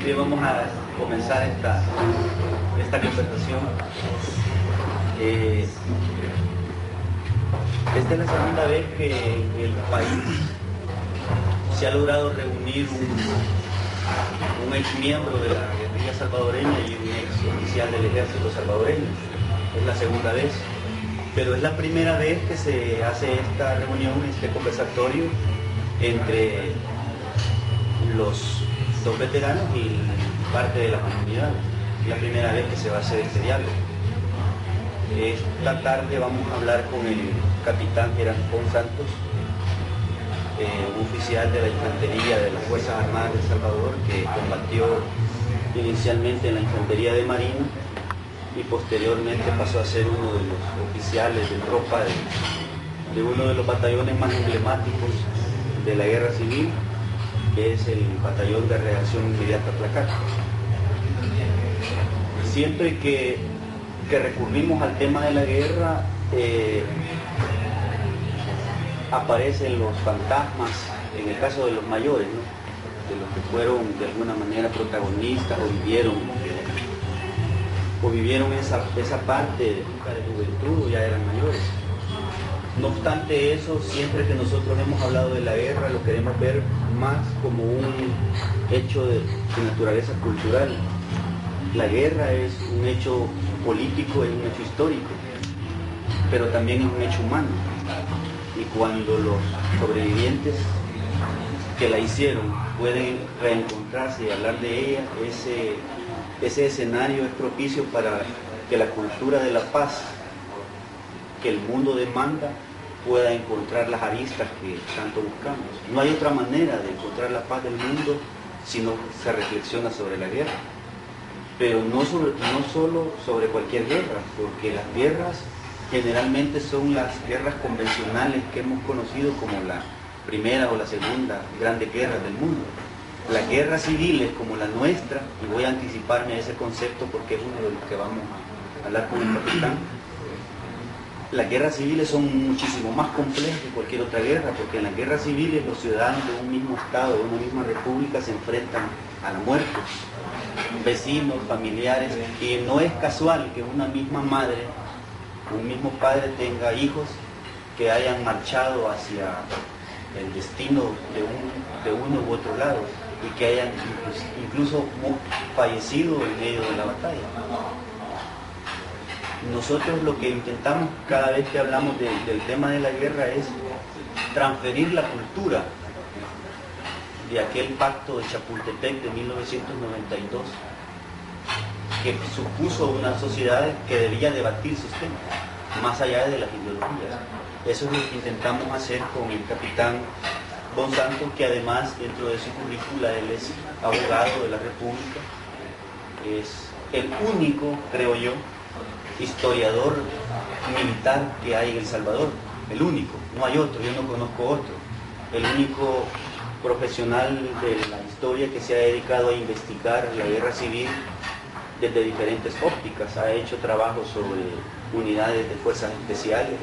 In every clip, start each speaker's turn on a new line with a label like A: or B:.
A: Bien, vamos a comenzar esta conversación. Esta es la segunda vez que el país se ha logrado reunir un ex miembro de la guerrilla salvadoreña y un ex oficial del ejército salvadoreño. Es la segunda vez, pero es la primera vez que se hace esta reunión, este conversatorio entre los dos veteranos y parte de la comunidad. Es la primera vez que se va a hacer este diálogo. Esta tarde vamos a hablar con el capitán Gerardo Santos, un oficial de la infantería de las Fuerzas Armadas de El Salvador que combatió inicialmente en la infantería de Marina y posteriormente pasó a ser uno de los oficiales de tropa de uno de los batallones más emblemáticos de la guerra civil, que es el batallón de reacción inmediata Tlacaca. Siempre que recurrimos al tema de la guerra, aparecen los fantasmas, en el caso de los mayores, ¿no? De los que fueron de alguna manera protagonistas o vivieron esa parte de juventud o ya eran mayores. No obstante eso, siempre que nosotros hemos hablado de la guerra, lo queremos ver más como un hecho de naturaleza cultural. La guerra es un hecho político, es un hecho histórico, pero también es un hecho humano. Y cuando los sobrevivientes que la hicieron pueden reencontrarse y hablar de ella, ese escenario es propicio para que la cultura de la paz que el mundo demanda pueda encontrar las aristas que tanto buscamos. No hay otra manera de encontrar la paz del mundo si no se reflexiona sobre la guerra. Pero no solo sobre cualquier guerra, porque las guerras generalmente son las guerras convencionales que hemos conocido como la primera o la segunda grandes guerras del mundo. Las guerras civiles como la nuestra, y voy a anticiparme a ese concepto porque es uno de los que vamos a hablar con el capitán, las guerras civiles son muchísimo más complejas que cualquier otra guerra, porque en las guerras civiles los ciudadanos de un mismo estado, de una misma república, se enfrentan a la muerte, vecinos, familiares, y no es casual que una misma madre, un mismo padre tenga hijos que hayan marchado hacia el destino de uno u otro lado y que hayan incluso fallecido en medio de la batalla. Nosotros lo que intentamos cada vez que hablamos del tema de la guerra es transferir la cultura de aquel pacto de Chapultepec de 1992 que supuso una sociedad que debía debatir sus temas, más allá de las ideologías. Eso es lo que intentamos hacer con el capitán Santos, que además dentro de su currícula él es abogado de la República, es el único, creo yo, historiador militar que hay en El Salvador, el único, no hay otro, yo no conozco otro, el único profesional de la historia que se ha dedicado a investigar la guerra civil desde diferentes ópticas. Ha hecho trabajos sobre unidades de fuerzas especiales,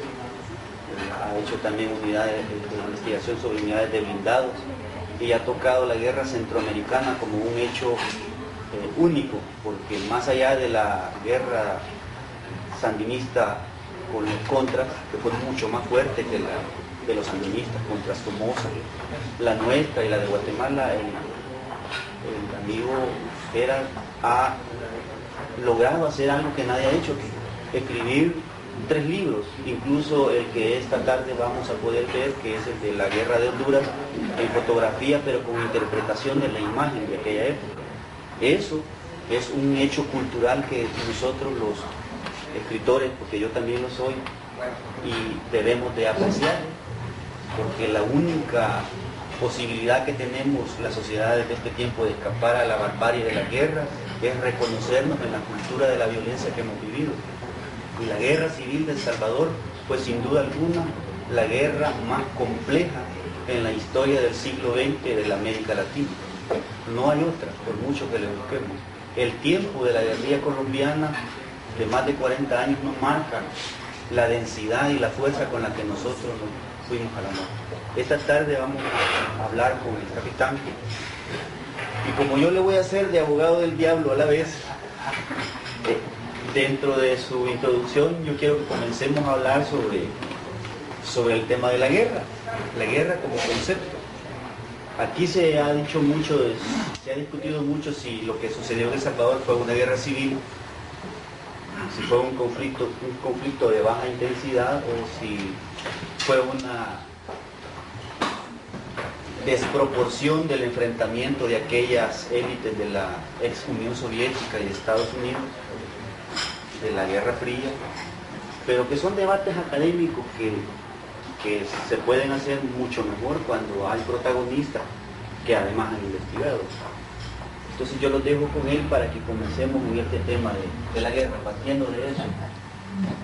A: ha hecho también unidades de investigación sobre unidades de blindados y ha tocado la guerra centroamericana como un hecho único, porque más allá de la guerra sandinista con los contras, que fue mucho más fuerte que la de los sandinistas contra Somoza, la nuestra y la de Guatemala, el amigo Gerard ha logrado hacer algo que nadie ha hecho, que escribir 3 libros, incluso el que esta tarde vamos a poder ver, que es el de la guerra de Honduras, en fotografía, pero con interpretación de la imagen de aquella época. Eso es un hecho cultural que nosotros los escritores, porque yo también lo soy, y debemos de apreciar, porque la única posibilidad que tenemos las sociedades de este tiempo de escapar a la barbarie de la guerra es reconocernos en la cultura de la violencia que hemos vivido. Y la guerra civil de El Salvador fue sin duda alguna la guerra más compleja en la historia del siglo XX de la América Latina. No hay otra, por mucho que le busquemos. El tiempo de la guerrilla colombiana de más de 40 años nos marca la densidad y la fuerza con la que nosotros nos fuimos a la muerte. Esta tarde vamos a hablar con el capitán, y como yo le voy a hacer de abogado del diablo a la vez, dentro de su introducción yo quiero que comencemos a hablar sobre el tema de la guerra como concepto. Aquí se ha dicho mucho, se ha discutido mucho si lo que sucedió en El Salvador fue una guerra civil, si fue un conflicto de baja intensidad o si fue una desproporción del enfrentamiento de aquellas élites de la ex Unión Soviética y de Estados Unidos, de la Guerra Fría, pero que son debates académicos que se pueden hacer mucho mejor cuando hay protagonistas que además han investigado. Entonces yo los dejo con él para que comencemos en este tema de la guerra, partiendo de eso.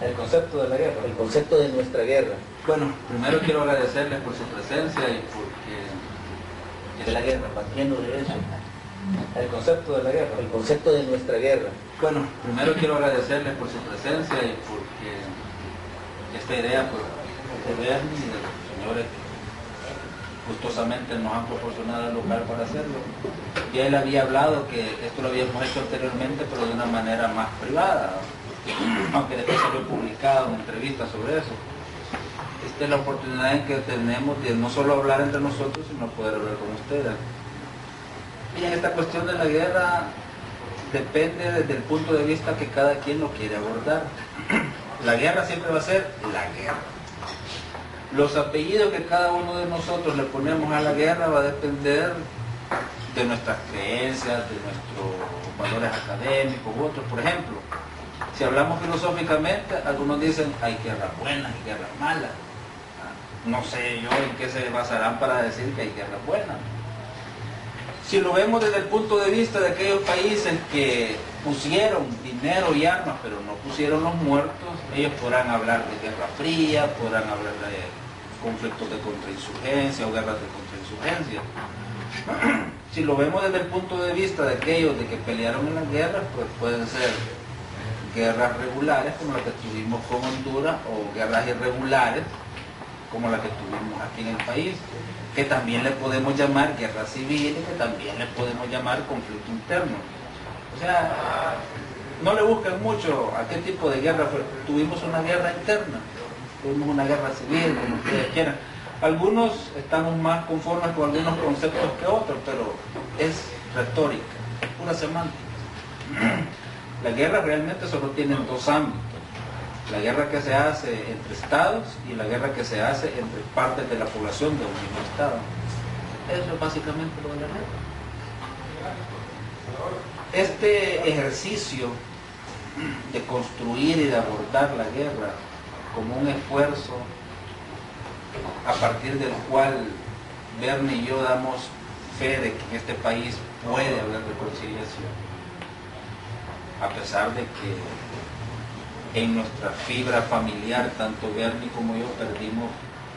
B: El concepto de la guerra.
A: El concepto de nuestra guerra.
B: Bueno, primero quiero agradecerles por su presencia y porque...
A: De la guerra, partiendo de eso.
B: El concepto de la guerra.
A: El concepto de nuestra guerra.
B: Bueno, primero quiero agradecerles por su presencia y porque esta idea, pues, de Bernie y de los señores que gustosamente nos han proporcionado el lugar para hacerlo. Ya él había hablado que esto lo habíamos hecho anteriormente, pero de una manera más privada, aunque después salió publicado una entrevista sobre eso. Esta es la oportunidad en que tenemos de no solo hablar entre nosotros, sino poder hablar con ustedes. Y en esta cuestión de la guerra depende desde el punto de vista que cada quien lo quiere abordar. La guerra siempre va a ser la guerra. Los apellidos que cada uno de nosotros le ponemos a la guerra va a depender de nuestras creencias, de nuestros valores académicos u otros. Por ejemplo, si hablamos filosóficamente, algunos dicen hay guerras buenas y guerras malas. No sé yo en qué se basarán para decir que hay guerras buenas. Si lo vemos desde el punto de vista de aquellos países que pusieron dinero y armas, pero no pusieron los muertos, ellos podrán hablar de guerra fría, podrán hablar de conflictos de contrainsurgencia o guerras de contrainsurgencia. Si lo vemos desde el punto de vista de aquellos de que pelearon en las guerras, pues pueden ser guerras regulares como la que tuvimos con Honduras o guerras irregulares como la que tuvimos aquí en el país, que también le podemos llamar guerra civil y que también le podemos llamar conflicto interno. O sea, no le busquen mucho a qué tipo de guerra fue. Tuvimos una guerra interna, tuvimos una guerra civil, como ustedes quieran. Algunos estamos más conformes con algunos conceptos que otros, pero es retórica, es pura semántica. La guerra realmente solo tiene dos ámbitos: la guerra que se hace entre estados y la guerra que se hace entre partes de la población de un mismo estado. Eso es básicamente lo de la guerra. Este ejercicio de construir y de abordar la guerra como un esfuerzo a partir del cual Bernie y yo damos fe de que en este país puede haber reconciliación, a pesar de que en nuestra fibra familiar, tanto Bernie como yo perdimos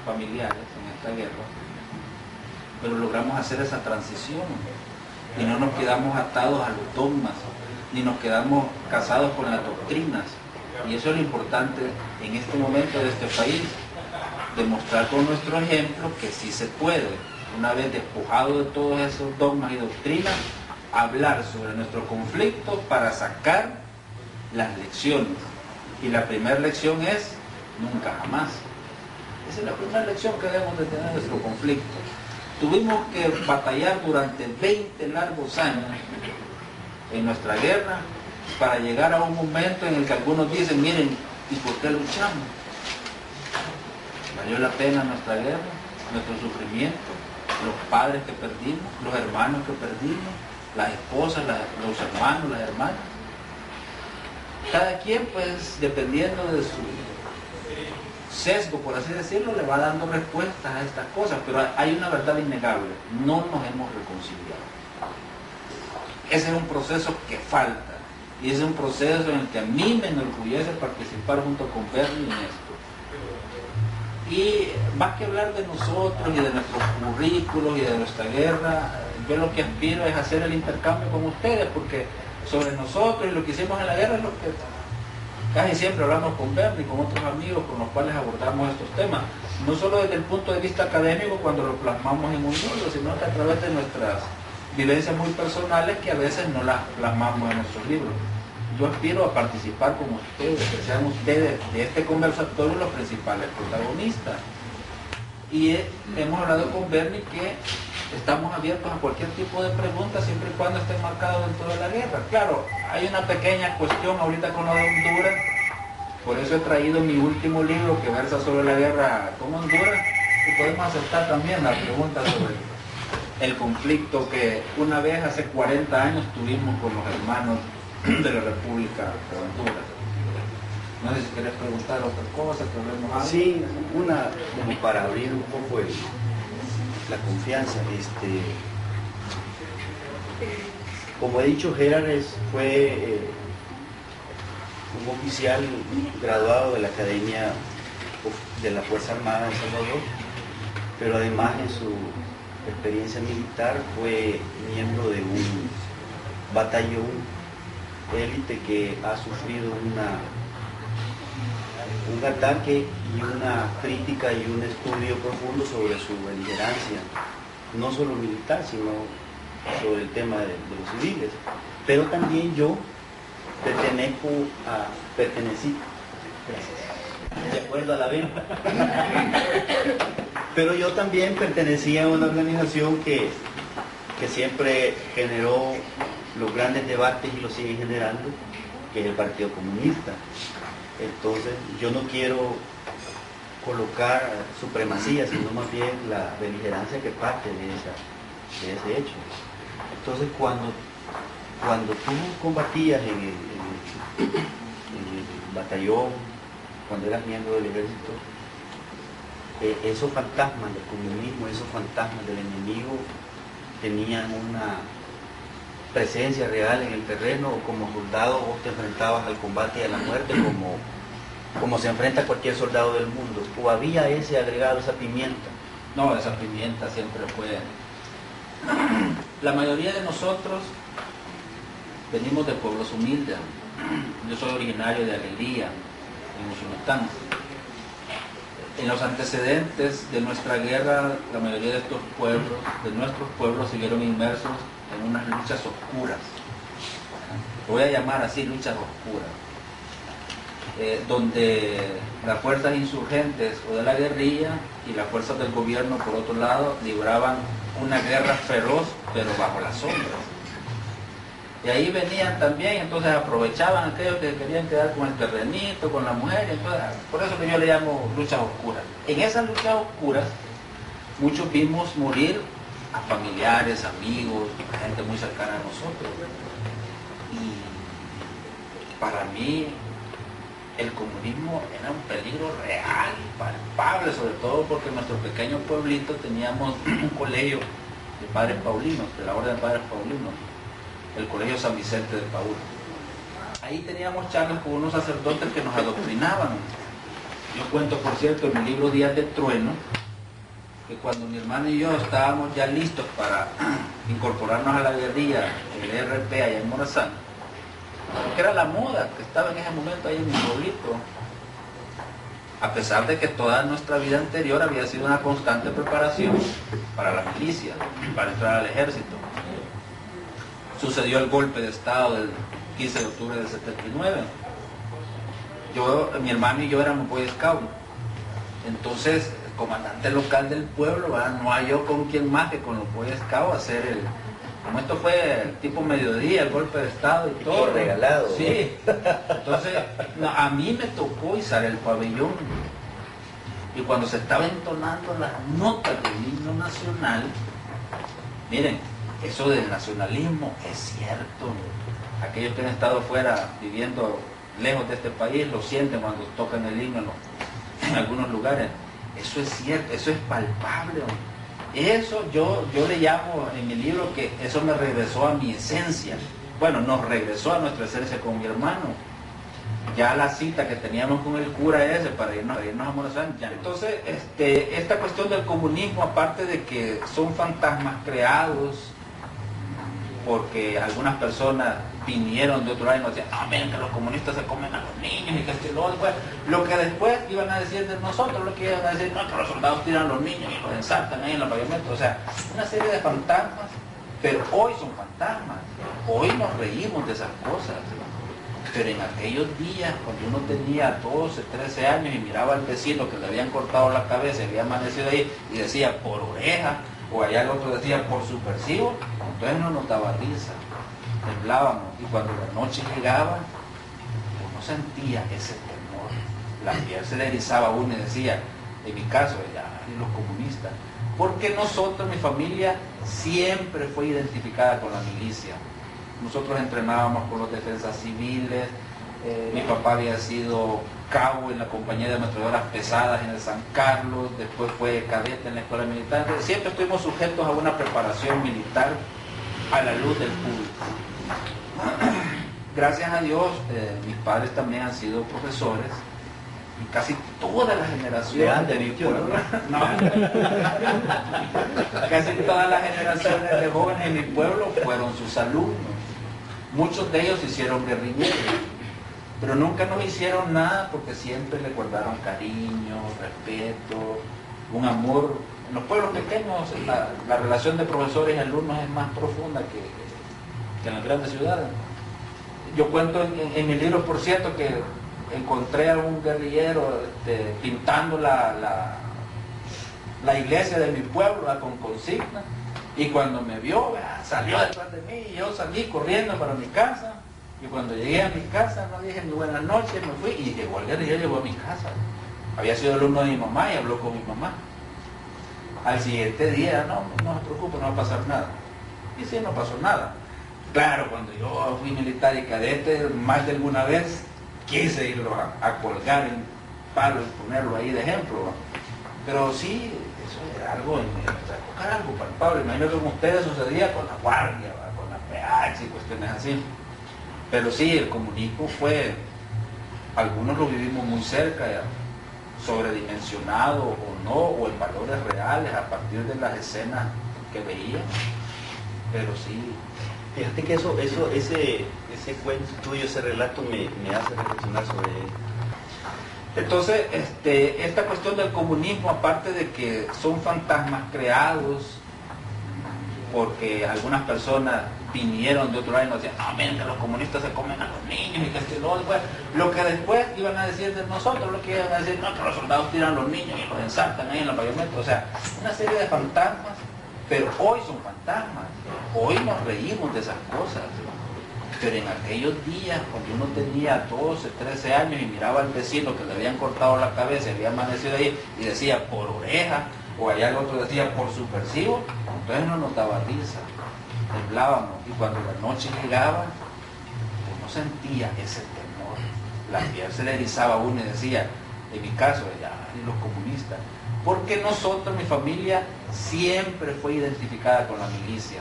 B: familiares en esta guerra, pero logramos hacer esa transición y no nos quedamos atados a los dogmas, ni nos quedamos casados con las doctrinas. Y eso es lo importante en este momento de este país, demostrar con nuestro ejemplo que sí se puede, una vez despojado de todos esos dogmas y doctrinas, hablar sobre nuestro conflicto para sacar las lecciones. Y la primera lección es nunca jamás. Esa es la primera lección que debemos de tener en nuestro conflicto. Tuvimos que batallar durante 20 largos años en nuestra guerra para llegar a un momento en el que algunos dicen, miren, ¿y por qué luchamos? ¿Valió la pena nuestra guerra, nuestro sufrimiento, los padres que perdimos, los hermanos que perdimos, las esposas, los hermanos, las hermanas? Cada quien, pues, dependiendo de su sesgo, por así decirlo, le va dando respuestas a estas cosas, pero hay una verdad innegable: no nos hemos reconciliado. Ese es un proceso que falta, y es un proceso en el que a mí me enorgullece participar junto con Bernie en esto. Y más que hablar de nosotros y de nuestros currículos y de nuestra guerra, yo lo que aspiro es hacer el intercambio con ustedes, porque sobre nosotros y lo que hicimos en la guerra es lo que casi siempre hablamos con Bernie y con otros amigos con los cuales abordamos estos temas, no solo desde el punto de vista académico cuando lo plasmamos en un libro, sino que a través de nuestras vivencias muy personales que a veces no las plasmamos en nuestros libros. Yo aspiro a participar con ustedes, que sean ustedes de este conversatorio los principales protagonistas. Y hemos hablado con Bernie que estamos abiertos a cualquier tipo de pregunta siempre y cuando esté marcado dentro de la guerra. Claro, hay una pequeña cuestión ahorita con lo de Honduras, por eso he traído mi último libro que versa sobre la guerra con Honduras, y podemos aceptar también la pregunta sobre el conflicto que una vez hace 40 años tuvimos con los hermanos de la República de Honduras. No sé si querés preguntar otra cosa, que hablemos algo.
A: Sí, una, como para abrir un poco la confianza. Como he dicho, Gerard fue un oficial graduado de la Academia de la Fuerza Armada de El Salvador, pero además en su experiencia militar fue miembro de un batallón élite que ha sufrido un ataque y una crítica y un estudio profundo sobre su beligerancia, no solo militar, sino sobre el tema de los civiles. Pero también yo pertenecí, gracias, de acuerdo a la venta, pero yo también pertenecía a una organización que siempre generó los grandes debates y los sigue generando, que es el Partido Comunista. Entonces yo no quiero colocar supremacía, sino más bien la beligerancia que parte de ese hecho. Entonces cuando tú combatías en el batallón, cuando eras miembro del ejército, esos fantasmas del comunismo, esos fantasmas del enemigo tenían una presencia real en el terreno, o como soldado vos te enfrentabas al combate y a la muerte como se enfrenta cualquier soldado del mundo, o había ese agregado, esa pimienta.
B: No, esa pimienta siempre fue. La mayoría de nosotros venimos de pueblos humildes. Yo soy originario de Alegría, en Usulután. En los antecedentes de nuestra guerra, la mayoría de nuestros pueblos se vieron inmersos en unas luchas oscuras. Lo voy a llamar así, luchas oscuras. Donde las fuerzas insurgentes o de la guerrilla y las fuerzas del gobierno, por otro lado, libraban una guerra feroz, pero bajo las sombras. Y ahí venían también, entonces aprovechaban aquellos que querían quedar con el terrenito, con la mujer, entonces, por eso que yo le llamo luchas oscuras. En esas luchas oscuras, muchos vimos morir a familiares, amigos, a gente muy cercana a nosotros. Y para mí, el comunismo era un peligro real, palpable, sobre todo porque en nuestro pequeño pueblito teníamos un colegio de padres paulinos, de la Orden de Padres Paulinos, el Colegio San Vicente de Paúl. Ahí teníamos charlas con unos sacerdotes que nos adoctrinaban. Yo cuento, por cierto, en mi libro Días de Trueno, que cuando mi hermano y yo estábamos ya listos para incorporarnos a la guerrilla, el ERP allá en Morazán, que era la moda que estaba en ese momento ahí en mi pueblito, a pesar de que toda nuestra vida anterior había sido una constante preparación para la milicia, para entrar al ejército. Sucedió el golpe de Estado del 15 de octubre del 79. Mi hermano y yo éramos Boy Scout. Entonces, el comandante local del pueblo no halló con quién más que con los Boy Scouts hacer como esto fue tipo mediodía, el golpe de Estado y todo.
A: Por regalado.
B: Sí. Entonces, a mí me tocó izar el pabellón. Y cuando se estaba entonando las notas del himno nacional, miren, eso del nacionalismo es cierto. Aquellos que han estado fuera, viviendo lejos de este país, lo sienten cuando tocan el himno en algunos lugares. Eso es cierto, eso es palpable. Eso yo le llamo en mi libro que eso me regresó a mi esencia. Bueno, nos regresó a nuestra esencia con mi hermano. Ya la cita que teníamos con el cura ese para irnos a Morazán. Entonces, esta cuestión del comunismo, aparte de que son fantasmas creados porque algunas personas vinieron de otro lado y nos decían, no, miren que los comunistas se comen a los niños y que este lo otro. Lo que después iban a decir de nosotros, lo que iban a decir, no, que los soldados tiran a los niños y los ensartan ahí en los pavimentos. O sea, una serie de fantasmas, pero hoy son fantasmas. Hoy nos reímos de esas cosas. Pero en aquellos días, cuando uno tenía 12, 13 años y miraba al vecino que le habían cortado la cabeza y había amanecido ahí y decía por oreja, o allá el otro decía por subversivo, entonces no nos daba risa, temblábamos, y cuando la noche llegaba, uno sentía ese temor, la piel se le erizaba a uno y decía, en mi caso, ya, los comunistas, porque nosotros, mi familia, siempre fue identificada con la milicia. Nosotros entrenábamos con los defensas civiles, mi papá había sido cabo en la compañía de ametralladoras pesadas en el San Carlos, después fue cadete en la escuela militar. Siempre estuvimos sujetos a una preparación militar a la luz del público. Gracias a Dios, mis padres también han sido profesores y casi todas las generaciones de mi pueblo, casi todas las generaciones de jóvenes en mi pueblo fueron sus alumnos. Muchos de ellos hicieron guerrilleros, pero nunca nos hicieron nada porque siempre le guardaron cariño, respeto, un amor. En los pueblos pequeños la relación de profesores y alumnos es más profunda que en las grandes ciudades. Yo cuento en mi libro, por cierto, que encontré a un guerrillero pintando la iglesia de mi pueblo con consigna, y cuando me vio, salió detrás de mí y yo salí corriendo para mi casa. Y cuando llegué a mi casa no dije ni buenas noches, me fui y llegó el guerrillero, llegó a mi casa. Había sido alumno de mi mamá y habló con mi mamá. Al siguiente día, no se preocupe, no va a pasar nada. Y sí, no pasó nada. Claro, cuando yo fui militar y cadete, más de alguna vez quise irlo a colgar en palo y ponerlo ahí de ejemplo. Pero sí, eso era algo, era algo palpable. Imagino que con ustedes sucedía con la guardia, con la PH y cuestiones así. Pero sí, el comunismo fue, algunos lo vivimos muy cerca, sobredimensionado o no, o en valores reales a partir de las escenas que veía. Pero sí.
A: Fíjate que ese cuento tuyo, ese relato me hace reflexionar sobre él.
B: Entonces, esta cuestión del comunismo, aparte de que son fantasmas creados, porque algunas personas vinieron de otro lado y nos decían, no, miren que los comunistas se comen a los niños y que este lo otro. Lo que después iban a decir de nosotros, lo que iban a decir, no, que los soldados tiran a los niños y los ensartan ahí en los pavimentos. O sea, una serie de fantasmas, pero hoy son fantasmas. Hoy nos reímos de esas cosas. Pero en aquellos días, cuando uno tenía 12, 13 años y miraba al vecino que le habían cortado la cabeza y había amanecido ahí y decía por oreja, o allá el otro decía por subversivo, entonces no nos daba risa, temblábamos, y cuando la noche llegaba, uno sentía ese temor, la piel se le erizaba a uno y decía, en mi caso, ya, los comunistas, porque nosotros, mi familia, siempre fue identificada con la milicia.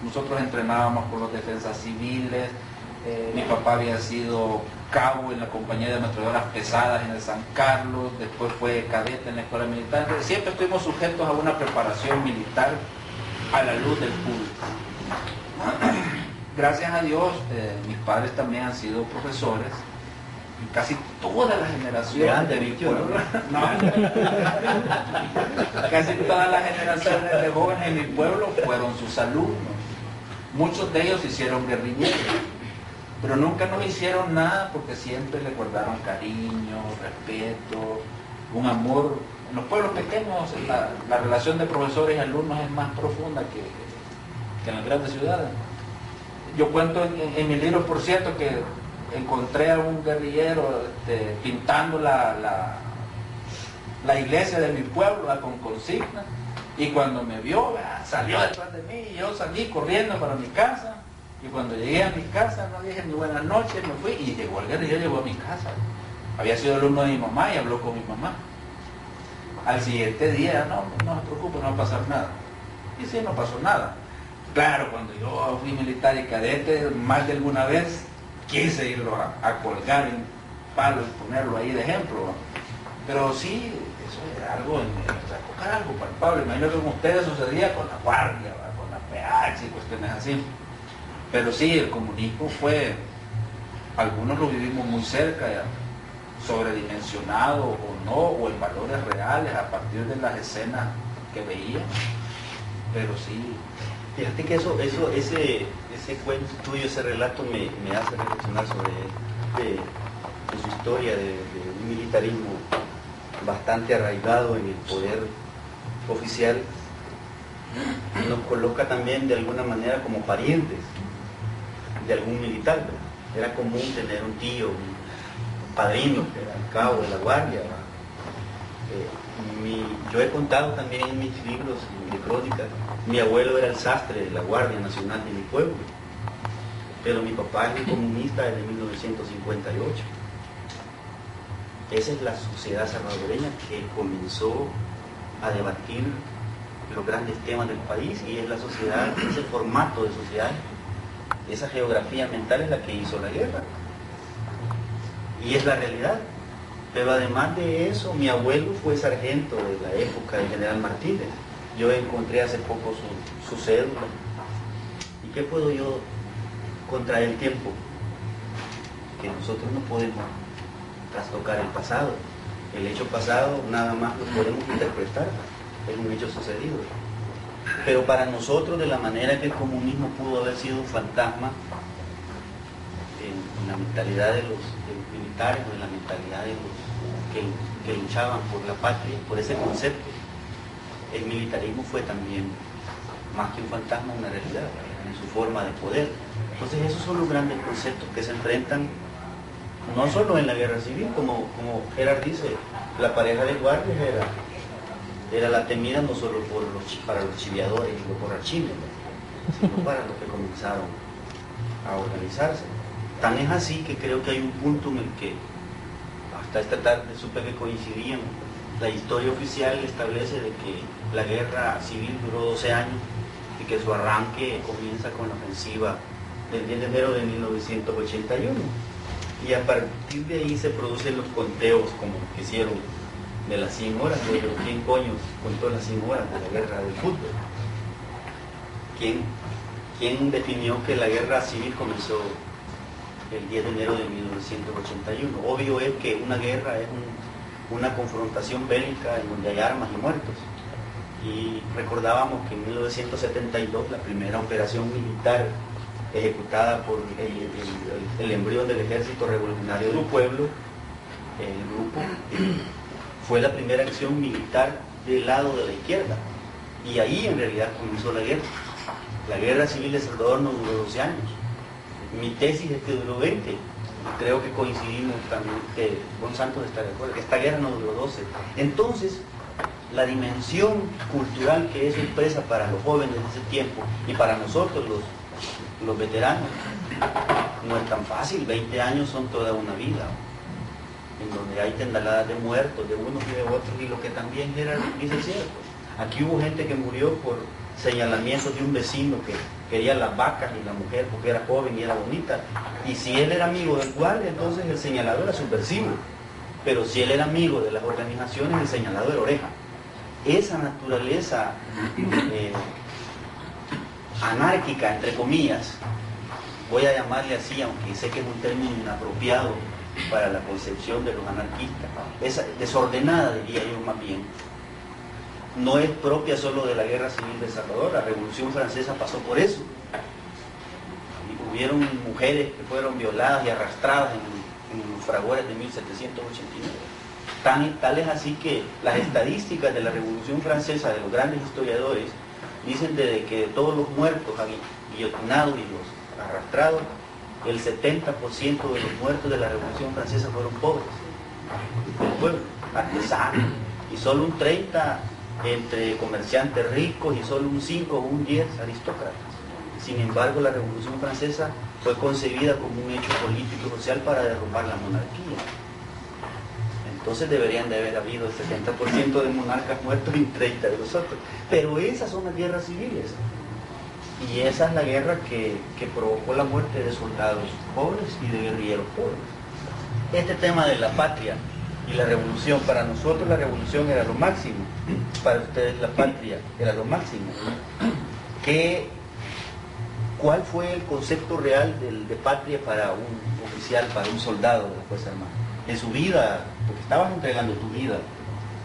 B: Nosotros entrenábamos con los defensas civiles, mi papá había sido cabo en la compañía de ametralladoras pesadas en el San Carlos, después fue cadete en la escuela militar. Siempre estuvimos sujetos a una preparación militar a la luz del público. Gracias a Dios, mis padres también han sido profesores, y casi todas las generaciones de mi pueblo, casi todas las generaciones de jóvenes en mi pueblo fueron sus alumnos. Muchos de ellos hicieron guerrilleros, pero nunca nos hicieron nada porque siempre le guardaron cariño, respeto, un amor. En los pueblos pequeños la relación de profesores y alumnos es más profunda que en las grandes ciudades. Yo cuento en mi libro, por cierto, que encontré a un guerrillero pintando la iglesia de mi pueblo con consigna, y cuando me vio, salió detrás de mí y yo salí corriendo para mi casa. Y cuando llegué a mi casa no dije ni buenas noches, me fui y llegó el guerrillero, llegó a mi casa. Había sido alumno de mi mamá y habló con mi mamá. Al siguiente día, no se preocupe, no va a pasar nada. Y sí, no pasó nada. Claro, cuando yo fui militar y cadete, más de alguna vez quise irlo a colgar en palo y ponerlo ahí de ejemplo. Pero sí, eso era algo, era algo palpable. Imagino que con ustedes sucedía con la guardia, con la PH y cuestiones así. Pero sí, el comunismo fue, algunos lo vivimos muy cerca, ya, sobredimensionado o no, o en valores reales a partir de las escenas que veíamos, pero sí.
A: Fíjate que ese cuento tuyo, ese relato me hace reflexionar sobre de su historia de un militarismo bastante arraigado en el poder oficial. Nos coloca también de alguna manera como parientes de algún militar, ¿verdad? Era común tener un tío, un padrino, que era el cabo de la guardia. Yo he contado también en mis libros de crónicas, mi abuelo era el sastre de la Guardia Nacional de mi pueblo, pero mi papá es un comunista desde 1958. Esa es la sociedad salvadoreña que comenzó a debatir los grandes temas del país, y es la sociedad, ese formato de sociedad, esa geografía mental es la que hizo la guerra, y es la realidad. Pero además de eso, mi abuelo fue sargento de la época del general Martínez. Yo encontré hace poco su cédula. ¿Y qué puedo yo contra el tiempo? Que nosotros no podemos trastocar el pasado. El hecho pasado nada más lo podemos interpretar. Es un hecho sucedido. Pero para nosotros, de la manera que el comunismo pudo haber sido un fantasma en la mentalidad de los militares, o en la mentalidad de los que luchaban por la patria, por ese concepto, el militarismo fue también, más que un fantasma, una realidad en su forma de poder. Entonces esos son los grandes conceptos que se enfrentan no solo en la guerra civil, como Gerard dice, la pareja de guardias era la temida no solo para los chiviadores y los borrachines, sino para los que comenzaron a organizarse. Tan es así que creo que hay un punto en el que hasta esta tarde supe que coincidían. La historia oficial establece de que la guerra civil duró 12 años y que su arranque comienza con la ofensiva del 10 de enero de 1981. Y a partir de ahí se producen los conteos como que hicieron de las 100 horas, pero ¿quién coño contó las 100 horas de la guerra del fútbol? ¿Quién definió que la guerra civil comenzó el 10 de enero de 1981? Obvio es que una guerra es una confrontación bélica en donde hay armas y muertos. Y recordábamos que en 1972 la primera operación militar ejecutada por el embrión del Ejército Revolucionario del Pueblo, el grupo, fue la primera acción militar del lado de la izquierda. Y ahí en realidad comenzó la guerra. La guerra civil de Salvador no duró 12 años. Mi tesis es que duró 20. Creo que coincidimos también, que Juan Santos está de acuerdo, que esta guerra no duró 12. Entonces, la dimensión cultural que eso expresa para los jóvenes de ese tiempo y para nosotros los veteranos, no es tan fácil. 20 años son toda una vida, en donde hay tendaladas de muertos, de unos y de otros, y lo que también era, dice cierto. Aquí hubo gente que murió por señalamientos de un vecino que quería las vacas y la mujer porque era joven y era bonita, y si él era amigo del guardia, entonces el señalado era subversivo, pero si él era amigo de las organizaciones, el señalado era oreja. Esa naturaleza anárquica, entre comillas, voy a llamarle así, aunque sé que es un término inapropiado para la concepción de los anarquistas, esa desordenada, diría yo más bien, no es propia solo de la guerra civil de Salvador. La Revolución Francesa pasó por eso. Y hubieron mujeres que fueron violadas y arrastradas en los fragores de 1789. Tal es así que las estadísticas de la Revolución Francesa, de los grandes historiadores, dicen de que de todos los muertos guillotinados y los arrastrados, el 70% de los muertos de la Revolución Francesa fueron pobres del pueblo, artesanos, y solo un 30% entre comerciantes ricos y solo un 5 o un 10 aristócratas. Sin embargo, la Revolución Francesa fue concebida como un hecho político y social para derrumbar la monarquía. Entonces deberían de haber habido el 70% de monarcas muertos y 30% de los otros. Pero esas son las guerras civiles. Y esa es la guerra que provocó la muerte de soldados pobres y de guerrilleros pobres. Este tema de la patria y la revolución, para nosotros la revolución era lo máximo, para ustedes la patria era lo máximo. ¿cuál fue el concepto real de patria para un oficial, para un soldado de las Fuerzas Armadas? En su vida, porque estabas entregando tu vida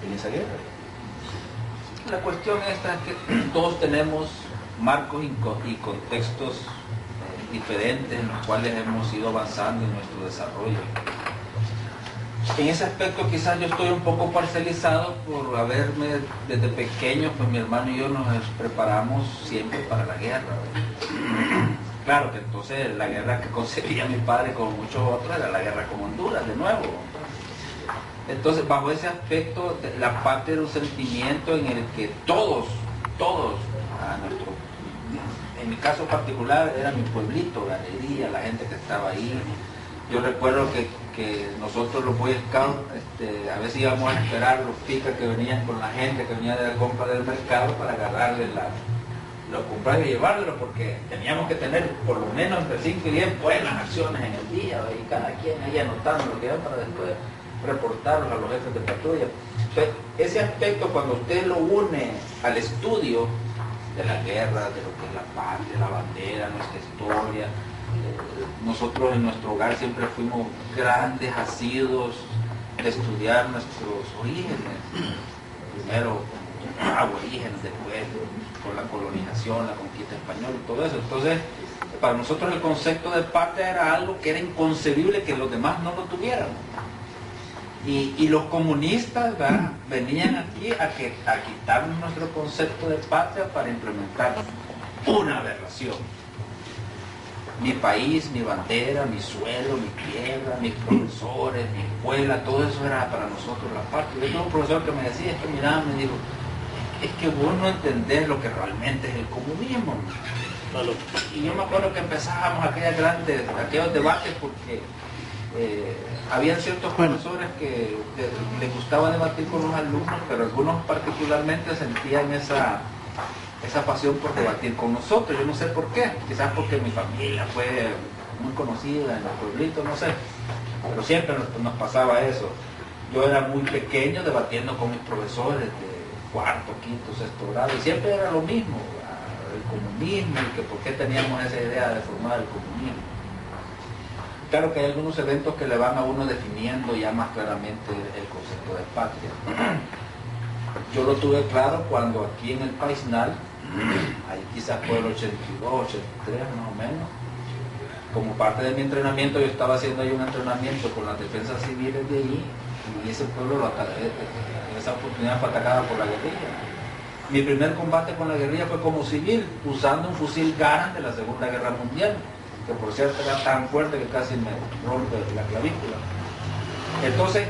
A: en esa guerra.
B: La cuestión esta es que todos tenemos marcos y contextos diferentes en los cuales hemos ido avanzando en nuestro desarrollo. En ese aspecto quizás yo estoy un poco parcializado por haberme desde pequeño, pues mi hermano y yo nos preparamos siempre para la guerra, ¿verdad? Claro que entonces la guerra que concebía mi padre como muchos otros era la guerra con Honduras de nuevo. Entonces bajo ese aspecto la patria era un sentimiento en el que todos en mi caso particular era mi pueblito, Galería, la gente que estaba ahí. Yo recuerdo que nosotros los Boy Scouts a veces íbamos a esperar los picas que venían con la gente que venía de la compra del mercado para agarrarles los comprar y llevárselos, porque teníamos que tener por lo menos entre 5 y 10 buenas acciones en el día, y cada quien ahí anotando lo que iba para después reportarlos a los jefes de patrulla. Entonces, ese aspecto cuando usted lo une al estudio de la guerra, de lo que es la patria, la bandera, nuestra historia, nosotros en nuestro hogar siempre fuimos grandes asiduos de estudiar nuestros orígenes, primero aborígenes, después con la colonización, la conquista española y todo eso. Entonces, para nosotros el concepto de patria era algo que era inconcebible que los demás no lo tuvieran. Y los comunistas, ¿verdad?, venían aquí a quitarnos nuestro concepto de patria para implementar una aberración. Mi país, mi bandera, mi suelo, mi tierra, mis profesores, mi escuela, todo eso era para nosotros la patria. Yo tengo un profesor que me decía, es que mirá, me dijo, es que vos no entendés lo que realmente es el comunismo. Y yo me acuerdo que empezábamos aquellos debates porque habían ciertos profesores que les gustaba debatir con los alumnos, pero algunos particularmente sentían esa pasión por debatir con nosotros. Yo no sé por qué, quizás porque mi familia fue muy conocida en el pueblito, no sé, pero siempre nos pasaba eso. Yo era muy pequeño debatiendo con mis profesores de cuarto, quinto, sexto grado, y siempre era lo mismo, el comunismo, y que por qué teníamos esa idea de formar el comunismo. Claro que hay algunos eventos que le van a uno definiendo ya más claramente el concepto de patria. Yo lo tuve claro cuando aquí en el Paisnal, ahí quizás fue el 82, 83 más o menos, como parte de mi entrenamiento yo estaba haciendo ahí un entrenamiento con las defensas civiles de allí, y ese pueblo en esa oportunidad fue atacada por la guerrilla. Mi primer combate con la guerrilla fue como civil, usando un fusil Garand de la Segunda Guerra Mundial, que por cierto era tan fuerte que casi me rompe la clavícula. Entonces,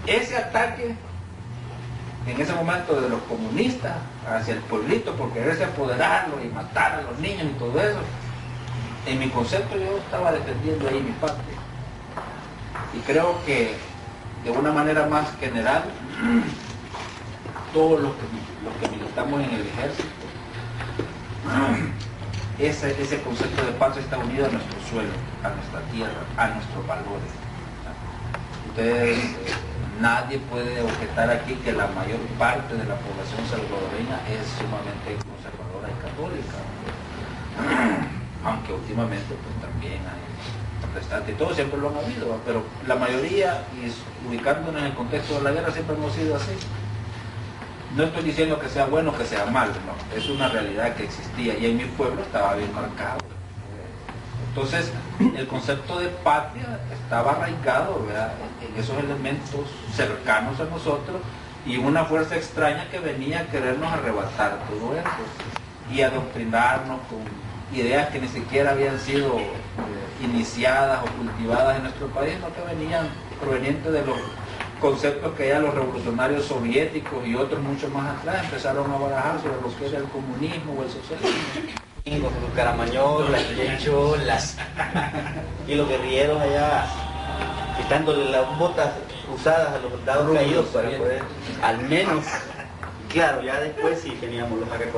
B: ese ataque en ese momento de los comunistas hacia el pueblito por quererse apoderarlo y matar a los niños y todo eso, en mi concepto yo estaba defendiendo ahí mi patria. Y creo que de una manera más general, todos los que militamos en el ejército, ese concepto de patria está unido a nuestro suelo, a nuestra tierra, a nuestros valores. Entonces, nadie puede objetar aquí que la mayor parte de la población salvadoreña es sumamente conservadora y católica, aunque últimamente pues también hay protestantes y todo, siempre lo han habido, pero la mayoría, y ubicándonos en el contexto de la guerra, siempre hemos sido así. No estoy diciendo que sea bueno o que sea malo, no, es una realidad que existía y en mi pueblo estaba bien marcado. Entonces, el concepto de patria estaba arraigado, ¿verdad?, en esos elementos cercanos a nosotros y una fuerza extraña que venía a querernos arrebatar todo eso y adoctrinarnos con ideas que ni siquiera habían sido iniciadas o cultivadas en nuestro país, sino que venían provenientes de los conceptos que ya los revolucionarios soviéticos y otros mucho más atrás empezaron a barajar sobre lo que era el comunismo o el socialismo.
A: Con los caramañol, las quecholas y los guerrilleros allá quitándole las botas usadas a los soldados caídos para poder, al menos, claro, ya después sí teníamos los arreglos.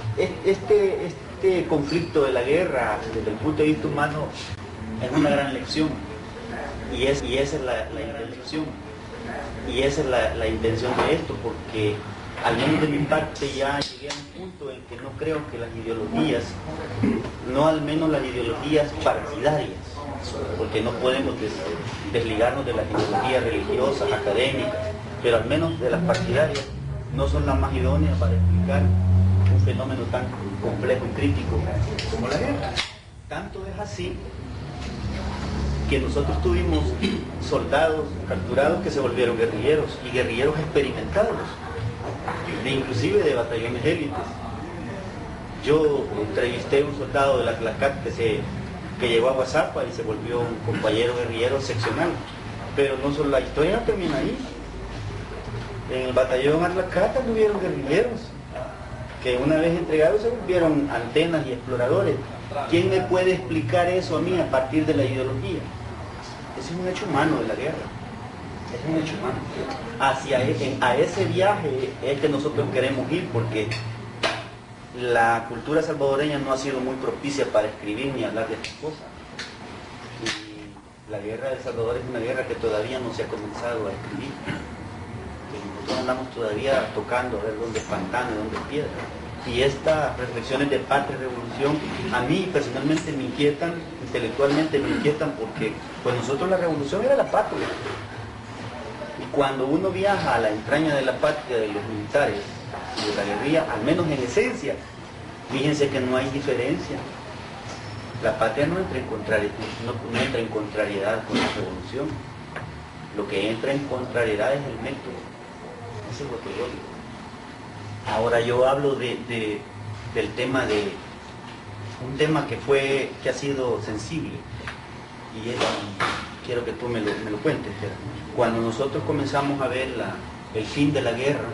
A: Este conflicto de la guerra, desde el punto de vista humano, es una gran lección. Y esa es la intención. Y esa es la intención de esto, porque al menos de mi parte, ya llegué a un punto en que no creo que las ideologías, no al menos las ideologías partidarias, porque no podemos desligarnos de las ideologías religiosas, académicas, pero al menos de las partidarias, no son las más idóneas para explicar un fenómeno tan complejo y crítico como la guerra. Tanto es así que nosotros tuvimos soldados capturados que se volvieron guerrilleros, y guerrilleros experimentados, inclusive de batallones élites. Yo entrevisté a un soldado de la CLACAT que llegó a Guazapa y se volvió un compañero guerrillero seccional, pero no solo la historia no termina ahí. En el batallón Arlacata tuvieron guerrilleros que una vez entregados se volvieron antenas y exploradores. ¿Quién me puede explicar eso a mí a partir de la ideología? Ese es un hecho humano de la guerra. Es un hecho humano. A ese viaje es que nosotros queremos ir, porque la cultura salvadoreña no ha sido muy propicia para escribir ni hablar de estas cosas. Y la guerra de El Salvador es una guerra que todavía no se ha comenzado a escribir. Nosotros andamos todavía tocando a ver dónde es pantano y dónde es piedra. Y estas reflexiones de patria y revolución a mí personalmente me inquietan, intelectualmente me inquietan, porque pues nosotros la revolución era la patria. Y cuando uno viaja a la entraña de la patria de los militares y de la guerrilla, al menos en esencia, fíjense que no hay diferencia. La patria no entra en contrariedad con la revolución. Lo que entra en contrariedad es el método. Eso es lo que yo digo. Ahora yo hablo del tema de un tema que ha sido sensible, y quiero que tú me lo cuentes. Cuando nosotros comenzamos a ver el fin de la guerra,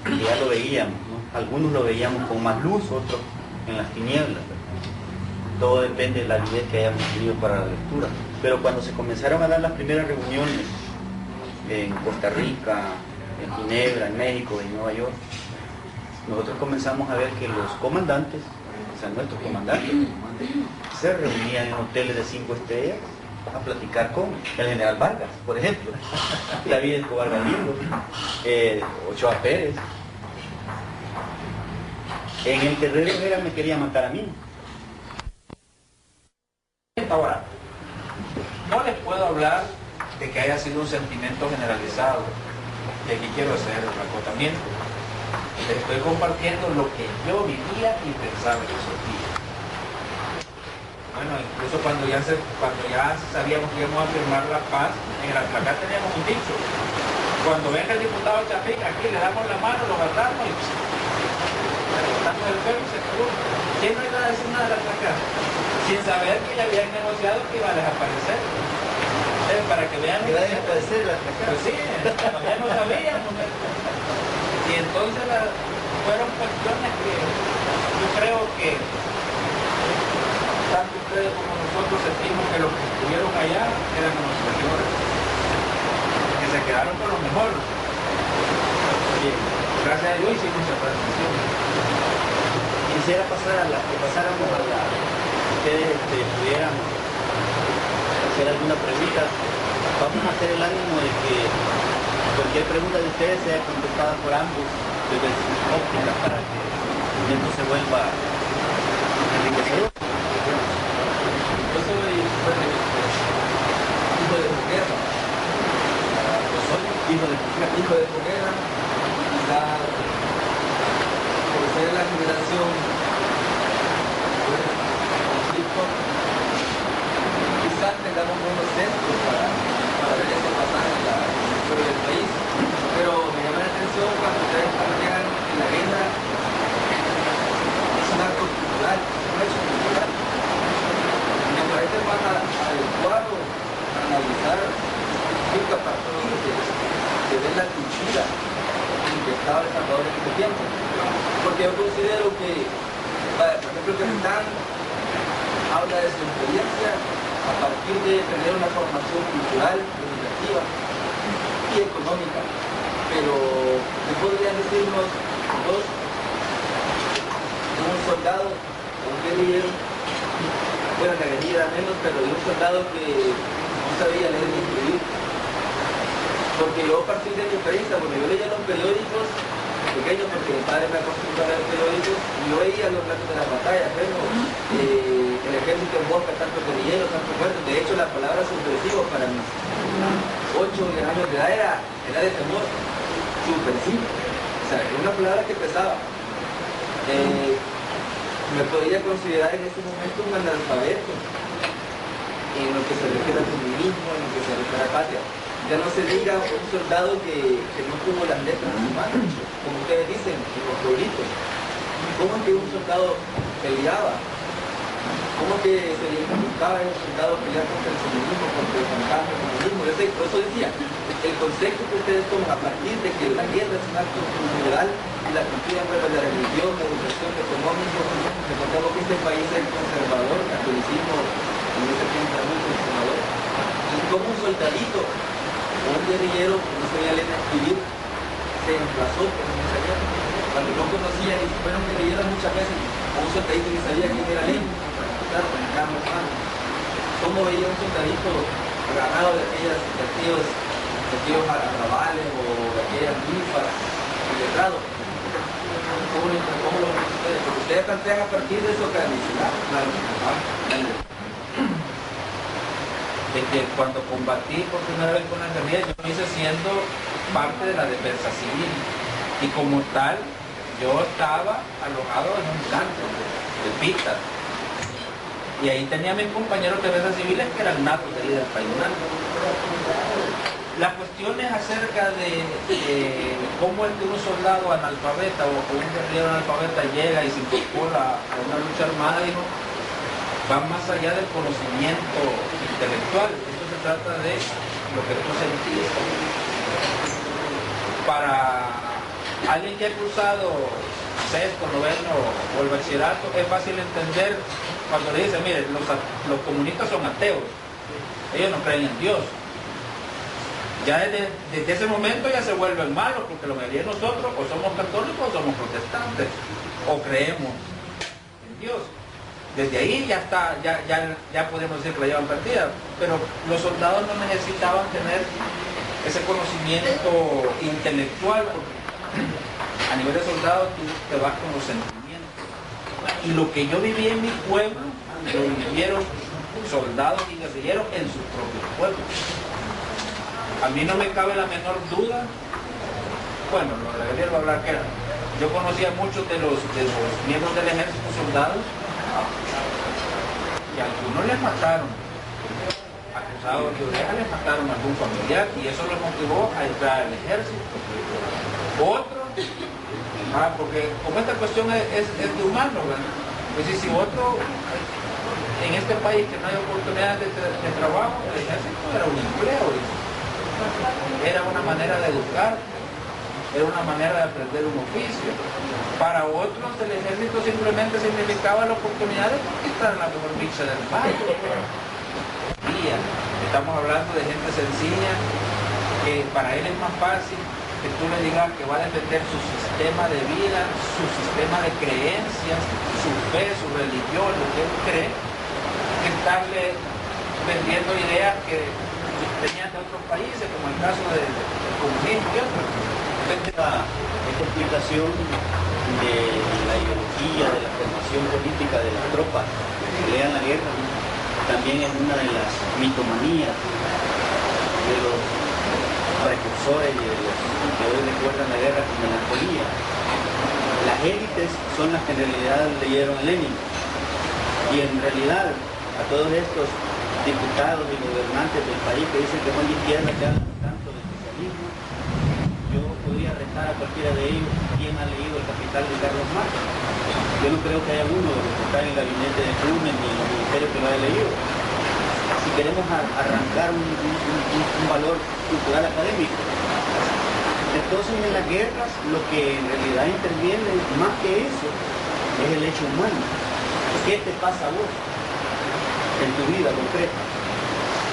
A: ya lo veíamos, ¿no? Algunos lo veíamos con más luz, otros en las tinieblas. Todo depende de la avidez que hayamos tenido para la lectura. Pero cuando se comenzaron a dar las primeras reuniones en Costa Rica, en Ginebra, en México, en Nueva York, nosotros comenzamos a ver que los comandantes, o sea, nuestros comandantes, se reunían en hoteles de 5 estrellas a platicar con el general Vargas, por ejemplo, David Escobar Galindo, Ochoa Pérez. En el Terrero Herrera me quería matar a mí.
B: Ahora, no les puedo hablar de que haya sido un sentimiento generalizado. Y aquí quiero hacer un acotamiento. Les estoy compartiendo lo que yo vivía y pensaba en esos días. Bueno, incluso cuando ya sabíamos que íbamos a firmar la paz, en la placa teníamos un dicho: cuando venga el diputado Chapín, aquí le damos la mano, lo agarramos y le cortamos el pelo y se acabó. ¿Quién no iba a decir nada de la placa? Sin saber que ya habían negociado que iba a desaparecer. Para que vean
A: que va a desaparecer la placa.
B: Pues sí, todavía no sabíamos. Y entonces fueron cuestiones que yo creo que tanto ustedes como nosotros sentimos que los que estuvieron allá eran los mejores, que se quedaron con lo mejor. Bien, gracias a Dios hicimos esa transición.
A: Quisiera que pasáramos a ustedes pudieran hacer alguna pregunta. Vamos a hacer el ánimo de que cualquier pregunta de ustedes sea contestada por ambos desde sus ópticas, para que esto se vuelva enriquecedor.
B: Yo soy hijo de Jorguera. Yo soy hijo de Jorguera. Por ser la generación quizás tengamos unos centros para ver ese pasaje en la historia del país, pero me llama la atención cuando ustedes plantean que la guerra es un acto cultural, es un hecho cultural. Me parece más adecuado analizar a partir de ver la cultura en que estaba El Salvador en este tiempo, porque yo considero que, por ejemplo, que Rentán habla de su experiencia a partir de tener una formación cultural, educativa y económica. Pero ¿qué podrían decirnos dos de un soldado o un guerrillero? Bueno, la guerrilla menos, pero de un soldado que no sabía leer ni escribir. Porque yo a partir de mi experiencia, porque yo leía los periódicos pequeños, porque mi padre me acostumbró a leer periódicos, y yo veía los relatos de la batalla, pero el ejército en boca, tanto guerrilleros, tanto muertos. De hecho, la palabra subversivo para mis 8 o 10 años de edad era de temor, subversivo. O sea, era una palabra que pesaba. Me podría considerar en este momento un analfabeto en lo que se refiere al feminismo, en lo que se refiere a la patria. Ya no se diga un soldado que no tuvo las letras en su mano, como ustedes dicen, en los pueblitos. ¿Cómo es que un soldado peleaba? ¿Cómo es que se identificaba a un soldado pelear contra el feminismo, contra el fantasma, el comunismo? Por eso decía, el concepto que ustedes toman a partir de que la guerra es un acto cultural y la cultura envuelve la religión, la educación, lo económico. Recordemos que este país es conservador, el catolicismo en ese tiempo era muy conservador. Y como un soldadito o un guerrillero que no sabía leer ni escribir se emplazó por un guerrillero. Cuando no conocía y fueron guerrilleros muchas veces, o un soldadito que sabía quién era Lenin, claro, con Carlos Mano. ¿Cómo veía un soldadito agarrado de aquellos arrabales o de aquellas ninfas letrado? ¿Cómo lo ven ustedes? Porque ustedes plantean a partir de su organicidad. Claro. De que cuando combatí por primera vez con la guerrilla, yo lo hice siendo parte de la defensa civil. Y como tal, yo estaba alojado en un campo de Pita. Y ahí tenía a mis compañeros de defensa civiles que eran natos de ahí del país. La cuestión es acerca de cómo es que un soldado analfabeta o un guerrillero analfabeta llega y se incorpora a una lucha armada, dijo, va más allá del conocimiento intelectual. Esto se trata de lo que tú sentís. Para alguien que ha cursado sexto, noveno o el bachillerato, es fácil entender cuando le dicen, mire, los comunistas son ateos, ellos no creen en Dios. Ya desde ese momento ya se vuelven malos, porque la mayoría de nosotros o somos católicos o somos protestantes, o creemos en Dios. Desde ahí ya está, ya podemos decir que la llevan perdida, pero los soldados no necesitaban tener ese conocimiento intelectual, porque a nivel de soldado tú te vas con los sentimientos. Y lo que yo viví en mi pueblo, lo vivieron soldados y guerrilleros en sus propios pueblos. A mí no me cabe la menor duda, bueno, lo de la guerrilla va a hablar que era. Yo conocía a muchos de los miembros del ejército soldados, y a algunos les mataron, acusados de oreja, les mataron a algún familiar y eso los motivó a entrar al ejército. Otros, porque como esta cuestión es de humano, ¿verdad? Pues si otro en este país que no hay oportunidades de trabajo, el ejército era un empleo, era una manera de educar, era una manera de aprender un oficio. Para otros el ejército simplemente significaba la oportunidad de conquistar la mejor dicha del país. Estamos hablando de gente sencilla, que para él es más fácil que tú le digas que va a defender su sistema de vida, su sistema de creencias, su fe, su religión, lo que él cree, que estarle vendiendo ideas que venían de otros países, como el caso del comunismo y otros.
A: Esta explicación de la ideología, de la formación política de las tropas que pelean la guerra, también es una de las mitomanías de los precursores y de los que hoy recuerdan la guerra con melancolía. Las élites son las que en realidad leyeron a Lenin, y en realidad a todos estos diputados y gobernantes del país que dicen que son de izquierda, que hablan tanto de socialismo, yo podría retar a cualquiera de ellos quién ha leído El Capital de Carlos Marx. Yo no creo que haya uno de los que está en el gabinete de Truman ni en los ministerios que lo haya leído. Si queremos arrancar un valor cultural académico, entonces en las guerras lo que en realidad interviene más que eso es el hecho humano. ¿Qué te pasa a vos en tu vida concreta?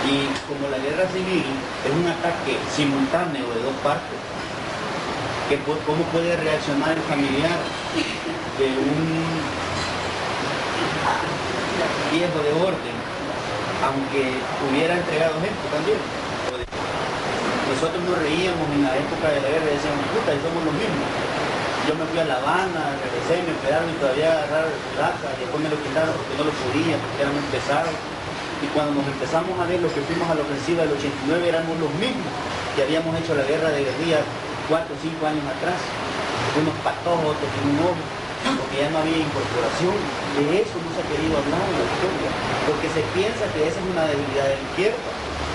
A: Y como la guerra civil es un ataque simultáneo de dos partes, ¿cómo puede reaccionar el familiar de un viejo de orden, aunque hubiera entregado gente también? Nosotros nos reíamos en la época de la guerra y decíamos, puta, y somos los mismos. Yo me fui a La Habana, regresé, me esperaron y todavía agarrar plata, y después me lo quitaron porque no lo podía, porque era muy pesado. Y cuando nos empezamos a ver los que fuimos a la ofensiva del 89 éramos los mismos que habíamos hecho la guerra de guerrilla 4 o 5 años atrás. Unos patojos, otros sin un ojo, porque ya no había incorporación. De eso no se ha querido hablar en la historia, porque se piensa que esa es una debilidad de la izquierda.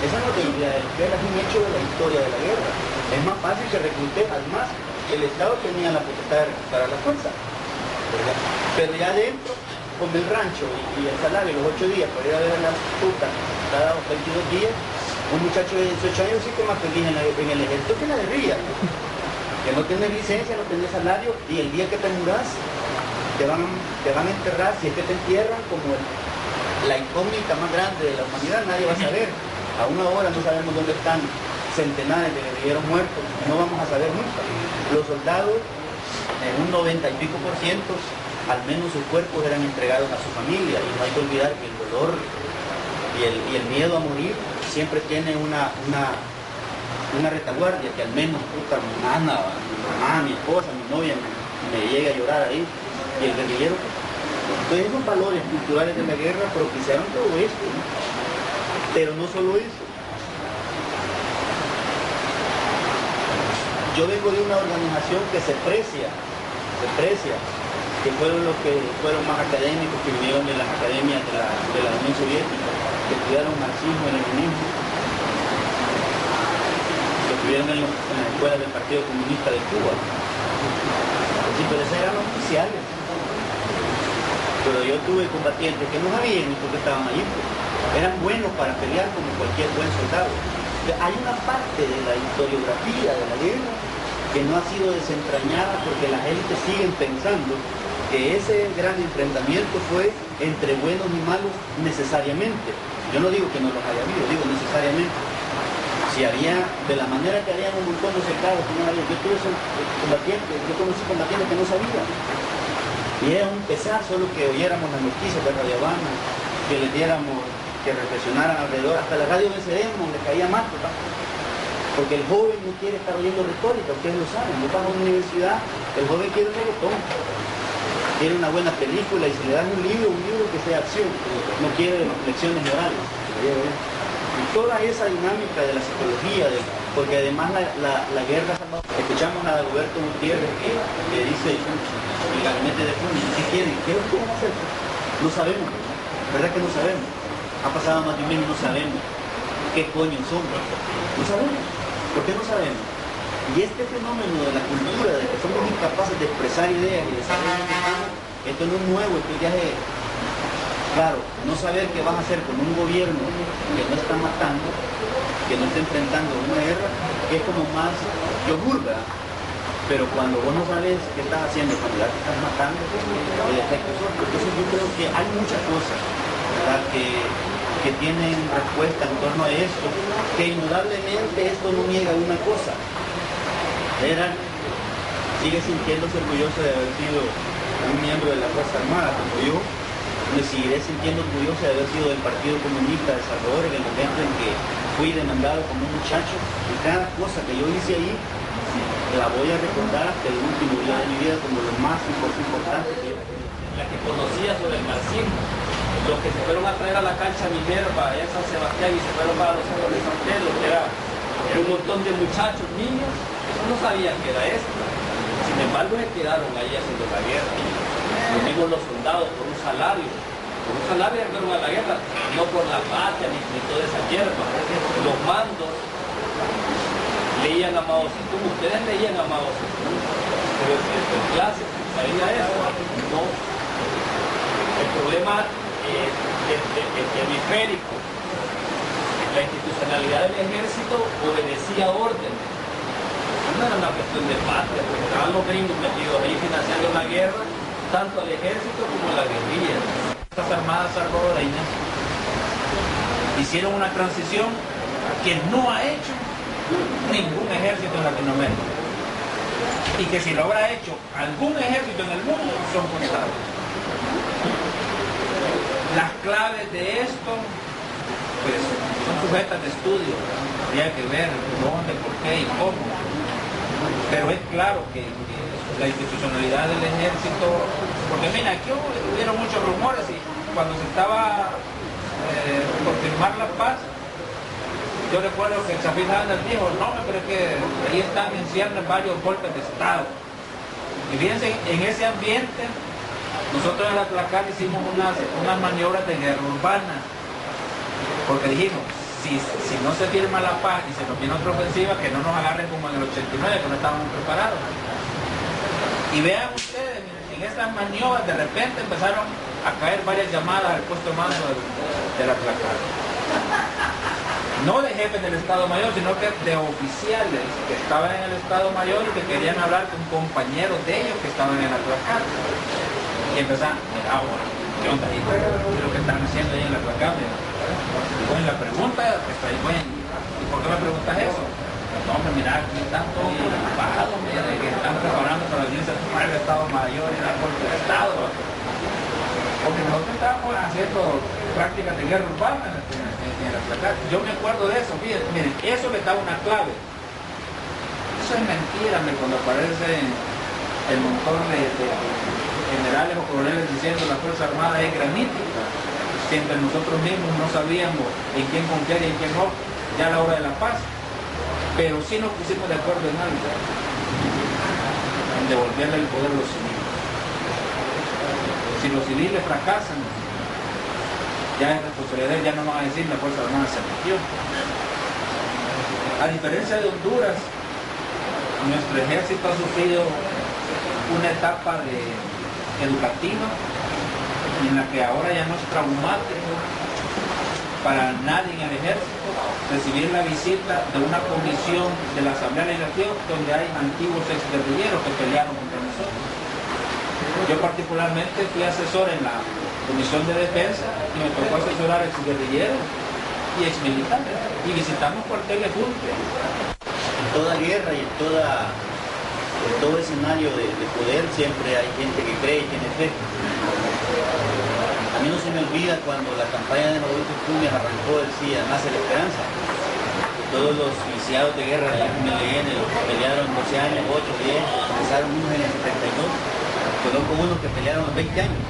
A: Esa no es debilidad de la izquierda, es un hecho de la historia de la guerra. Es más fácil que recluten, además, el Estado tenía la potestad de reclutar a la fuerza, ¿verdad? Pero ya adentro, con el rancho y el salario, los 8 días, para ir a ver a las putas, cada 22 días, un muchacho de 18 años sí que más feliz en el ejército que en la guerrilla, que no tenés licencia, no tenés salario, y el día que te murás, te van a enterrar, si es que te entierran, como la incógnita más grande de la humanidad, nadie va a saber. A una hora no sabemos dónde están centenares de guerrilleros muertos, no vamos a saber nunca. Los soldados, en un 90 y pico %, al menos sus cuerpos eran entregados a su familia, y no hay que olvidar que el dolor y el miedo a morir siempre tiene una retaguardia, que al menos puta, mi nana, mi mamá, mi esposa, mi novia me llega a llorar ahí, y el guerrillero. Entonces esos valores culturales de la guerra propiciaron todo esto, ¿no? Pero no solo eso. Yo vengo de una organización que se precia, que fueron los que fueron más académicos, que vinieron de las academias de la Unión Soviética, que estudiaron marxismo y leninismo, que estuvieron en las escuelas del Partido Comunista de Cuba. Sí, pero esos eran oficiales. Pero yo tuve combatientes que no sabían ni por qué estaban allí. Eran buenos para pelear como cualquier buen soldado. Hay una parte de la historiografía de la guerra que no ha sido desentrañada porque las élites siguen pensando que ese gran enfrentamiento fue entre buenos y malos necesariamente. Yo no digo que no los haya habido, digo necesariamente. Si había, de la manera que había un montón de soldados que no había, yo tuve combatientes, yo conocí combatientes que no sabían. Y era un pesar solo que oyéramos las noticias de Radio Habana, que les diéramos, que reflexionaran alrededor, hasta la radio Vencedemos le caía mal, ¿verdad? Porque el joven no quiere estar oyendo retórica, ustedes lo saben. Yo pago a una universidad, el joven quiere un reggaetón, quiere una buena película, y si le dan un libro que sea acción, no quiere lecciones morales. Y toda esa dinámica de la psicología, porque además la guerra, escuchamos a Roberto Gutiérrez que dice el gabinete de Funes, ¿qué quieren? ¿Qué quieren hacer? No sabemos, ¿verdad que no sabemos? Ha pasado más de un mes y no sabemos qué coño son, no sabemos. ¿Por qué no sabemos? Y este fenómeno de la cultura, de que somos incapaces de expresar ideas y de saber esto no es nuevo, esto ya es, claro, no saber qué vas a hacer con un gobierno que no está matando, que no está enfrentando una guerra, que es como más yogur, ¿verdad? Pero cuando vos no sabes qué estás haciendo, cuando ya te estás matando, el efecto es otro. Entonces yo creo que hay muchas cosas, ¿verdad?, que tienen respuesta en torno a esto, que indudablemente esto no niega una cosa. Sigue sintiéndose orgulloso de haber sido un miembro de la Fuerza Armada, como yo. Me seguiré sintiendo orgulloso de haber sido del Partido Comunista de Salvador en el momento en que fui demandado como un muchacho, y cada cosa que yo hice ahí la voy a recordar hasta el último día de mi vida como lo más importante que yo.
B: La que conocía sobre el marxismo, los que se fueron a traer a la cancha Minerva, allá en San Sebastián, y se fueron para los Cerros de San Pedro, que era un montón de muchachos, niños, no sabían qué era esto. Sin embargo, se quedaron ahí haciendo la guerra. Los mismos los soldados, por un salario se fueron a la guerra, no por la patria ni toda esa hierba. Los mandos leían a Mao Zedong, ustedes leían a Mao Zedong, pero en clase, ¿sabía eso? No. El problema hemisférico, la institucionalidad del ejército obedecía órdenes. No era una cuestión de patria, porque estaban los gringos metidos ahí financiando la guerra, tanto al ejército como a la guerrilla. Estas armadas salvadoreñas hicieron una transición que no ha hecho ningún ejército en Latinoamérica, y que si lo habrá hecho algún ejército en el mundo son contados. Las claves de esto pues son sujetas de estudio, habría que ver dónde, por qué y cómo. Pero es claro que la institucionalidad del ejército, porque mira, aquí hubieron muchos rumores y cuando se estaba por firmar la paz, yo recuerdo que Chapín Sanders dijo, no, pero es que ahí están en ciernes varios golpes de Estado. Y fíjense, en ese ambiente, nosotros en la Tlaxcala hicimos unas maniobras de guerra urbana, porque dijimos, si no se firma la paz y se nos viene otra ofensiva, que no nos agarren como en el 89, que no estábamos preparados. Y vean ustedes, en estas maniobras de repente empezaron a caer varias llamadas al puesto de mando de la Tlaxcala. No de jefes del Estado Mayor, sino que de oficiales que estaban en el Estado Mayor y que querían hablar con compañeros de ellos que estaban en la Tlaxcala. Y empezaron, mira, bueno, ¿qué onda ahí? ¿Qué es lo que están haciendo ahí en la Tlaxcala? Y bueno, la pregunta está ahí, bueno, ¿y por qué me preguntas eso? No, hombre, mira, aquí están todos ocupados, mira, que están preparando para venirse a tomar el Estado Mayor y dar golpe de Estado. Porque nosotros estábamos haciendo prácticas de guerra urbana en la Tlaxcala. Yo me acuerdo de eso, fíjense, miren, eso le daba una clave. Eso es mentira, cuando aparece el montón de generales o coroneles diciendo la Fuerza Armada es granítica. Si entre nosotros mismos no sabíamos en quién confiar y en quién no, ya a la hora de la paz. Pero sí nos pusimos de acuerdo en algo, en devolverle el poder a los civiles. Si los civiles fracasan, ya es responsabilidad, ya no van a decir la Fuerza Armada se metió. A diferencia de Honduras, nuestro ejército ha sufrido una etapa educativa en la que ahora ya no es traumático para nadie en el ejército recibir la visita de una comisión de la Asamblea Legislativa donde hay antiguos exguerrilleros que pelearon contra nosotros. Yo particularmente fui asesor en la Comisión de Defensa y me tocó asesorar a exguerrilleros y exmilitares y visitamos cuarteles juntos.
A: En toda guerra y en todo escenario de poder siempre hay gente que cree y tiene fe. A mí no se me olvida cuando la campaña de Rodolfo Cuñas arrancó, decía, nace la esperanza. Todos los iniciados de guerra del FMLN, los que pelearon 12 años, 8, 10, empezaron unos en el 72, conozco unos que pelearon los 20 años.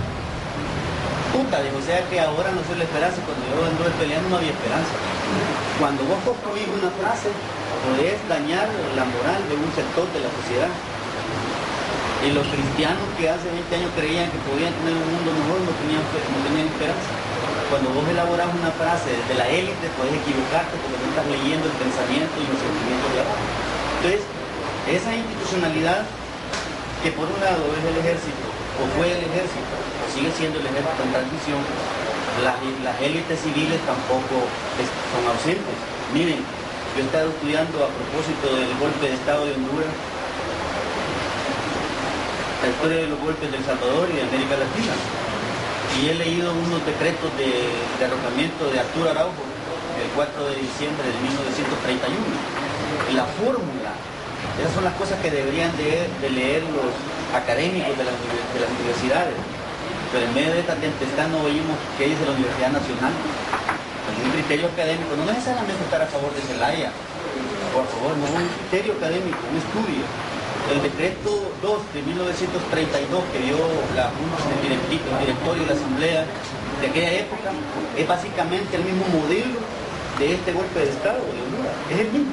A: Puta, dijo, o sea que ahora no sé la esperanza, cuando yo anduve peleando no había esperanza. Cuando vos construís una frase, podés dañar la moral de un sector de la sociedad. Y los cristianos que hace 20 años creían que podían tener un mundo mejor no tenían esperanza. Cuando vos elaborás una frase desde la élite, podés equivocarte porque no estás leyendo el pensamiento y los sentimientos de abajo. Entonces, esa institucionalidad que por un lado es el ejército, o fue el ejército, o sigue siendo el ejército en transición, las élites civiles tampoco son ausentes. Miren, yo he estado estudiando a propósito del golpe de Estado de Honduras, la historia de los golpes de El Salvador y de América Latina. Y he leído unos decretos de derrocamiento de Arturo Araujo el 4 de diciembre de 1931. Y la fórmula, esas son las cosas que deberían de leer los académicos de las universidades. Pero en medio de esta tempestad no oímos qué dice la Universidad Nacional. Un criterio académico, no necesariamente estar a favor de Zelaya, por favor, no, un criterio académico, un estudio. El decreto 2 de 1932 que dio el directorio de la Asamblea de aquella época es básicamente el mismo modelo de este golpe de Estado de Honduras, es el mismo.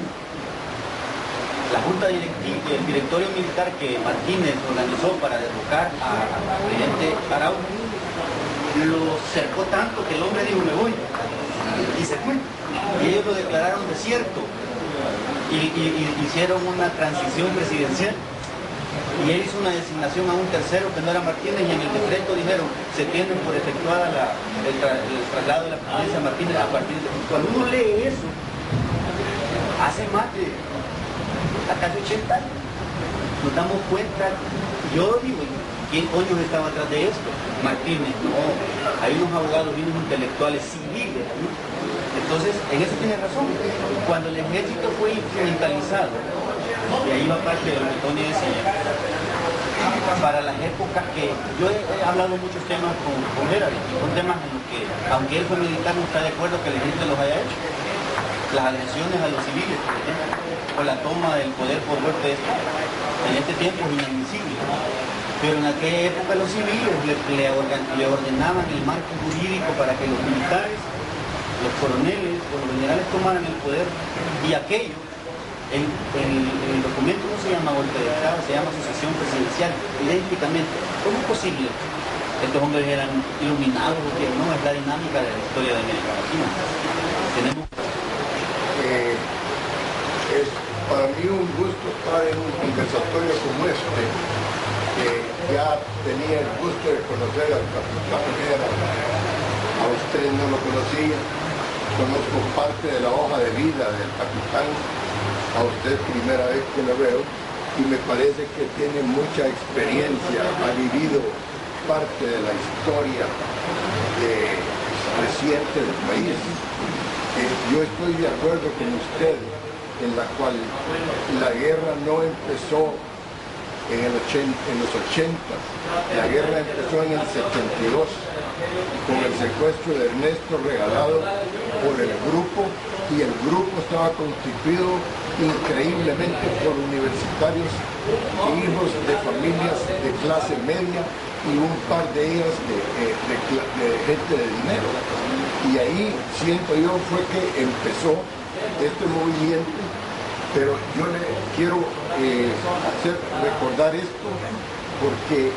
A: La Junta Directiva, el directorio militar que Martínez organizó para derrocar al presidente Araujo, lo cercó tanto que el hombre dijo me voy, y se fue. Y ellos lo declararon desierto. Y hicieron una transición presidencial y él hizo una designación a un tercero que no era Martínez y en el decreto dijeron se tiene por efectuada el traslado de la presidencia a Martínez a partir de... Cuando uno lee eso hace más de casi 80 años nos damos cuenta, yo digo, ¿quién coño estaba atrás de esto? Martínez, no, hay unos abogados y unos intelectuales civiles, ¿no? Entonces, en eso tiene razón. Cuando el ejército fue instrumentalizado, y ahí va parte de lo que Tony decía, para las épocas que... Yo he hablado muchos temas con Gerard, son temas en los que, aunque él fue militar, no está de acuerdo que el ejército los haya hecho. las agresiones a los civiles, por ejemplo, o la toma del poder por golpe de Estado. En este tiempo es inadmisible. Pero en aquella época los civiles le ordenaban el marco jurídico para que los militares, los coroneles o los generales tomaran el poder, y aquello, el documento no se llama golpe de Estado, se llama sucesión presidencial, idénticamente. ¿Cómo es posible? Estos hombres eran iluminados, porque no, es la dinámica de la historia de América Latina. Tenemos...
C: Es para mí un gusto estar en un conversatorio como este. Ya tenía el gusto de conocer al capitán Guerra. A usted no lo conocía. Conozco parte de la hoja de vida del capitán. A usted primera vez que lo veo. Y me parece que tiene mucha experiencia. Ha vivido parte de la historia reciente del país. Yo estoy de acuerdo con usted en la cual la guerra no empezó en los 80, la guerra empezó en el 72 con el secuestro de Ernesto regalado por el grupo, y el grupo estaba constituido increíblemente por universitarios, hijos de familias de clase media y un par de ellas de gente de dinero. Y ahí, siento yo, fue que empezó este movimiento, pero yo le quiero recordar esto porque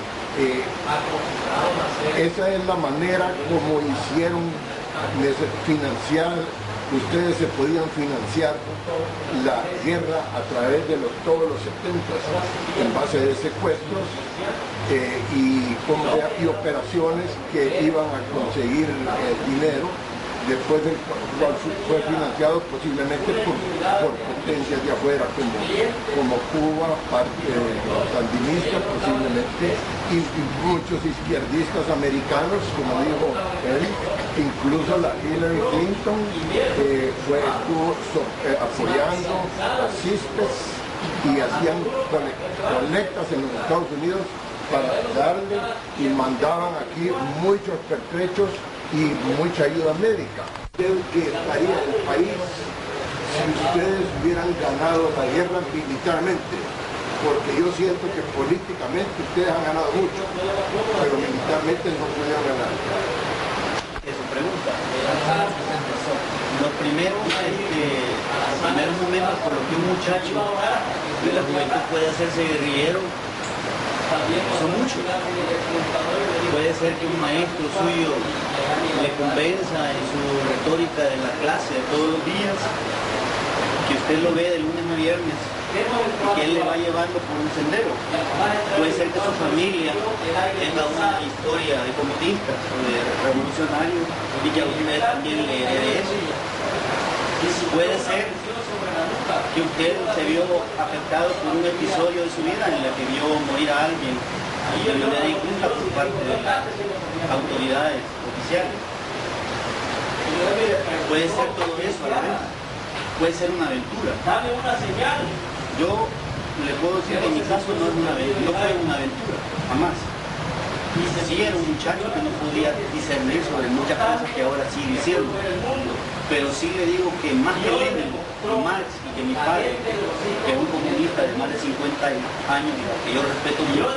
C: esa es la manera como hicieron financiar, ustedes se podían financiar la guerra a través de todos los 70s en base de secuestros y operaciones que iban a conseguir dinero, después del cual fue financiado posiblemente por potencias de afuera como Cuba, parte de los sandinistas posiblemente, y muchos izquierdistas americanos, como dijo él, incluso la Hillary Clinton estuvo apoyando a CISPES y hacían colectas en los Estados Unidos para darle, y mandaban aquí muchos pertrechos y mucha ayuda médica. ¿Qué estaría el país si ustedes hubieran ganado la guerra militarmente? Porque yo siento que políticamente ustedes han ganado mucho, pero militarmente no pudieron ganar.
A: Es su pregunta. Lo primero es que en los primeros momentos, por lo que un muchacho de la juventud puede hacerse guerrillero, son muchos. Puede ser que un maestro suyo le convenza en su retórica de la clase de todos los días, que usted lo ve de lunes a viernes y que él le va llevando por un sendero. Puede ser que su familia tenga una historia de comunistas o de revolucionarios y que a usted también le herede eso. Puede ser que usted se vio afectado por un episodio de su vida en el que vio morir a alguien y le di cuenta por parte de las autoridades oficiales. Puede ser todo eso a la vez. Puede ser una aventura. Yo le puedo decir que en mi caso no es una aventura, no fue una aventura, jamás. Sí era un muchacho que no podía discernir sobre muchas cosas que ahora sí discierno. Pero sí le digo que más que Lenin, que Marx y que mi padre, que es un comunista de más de 50 años, que yo respeto mucho,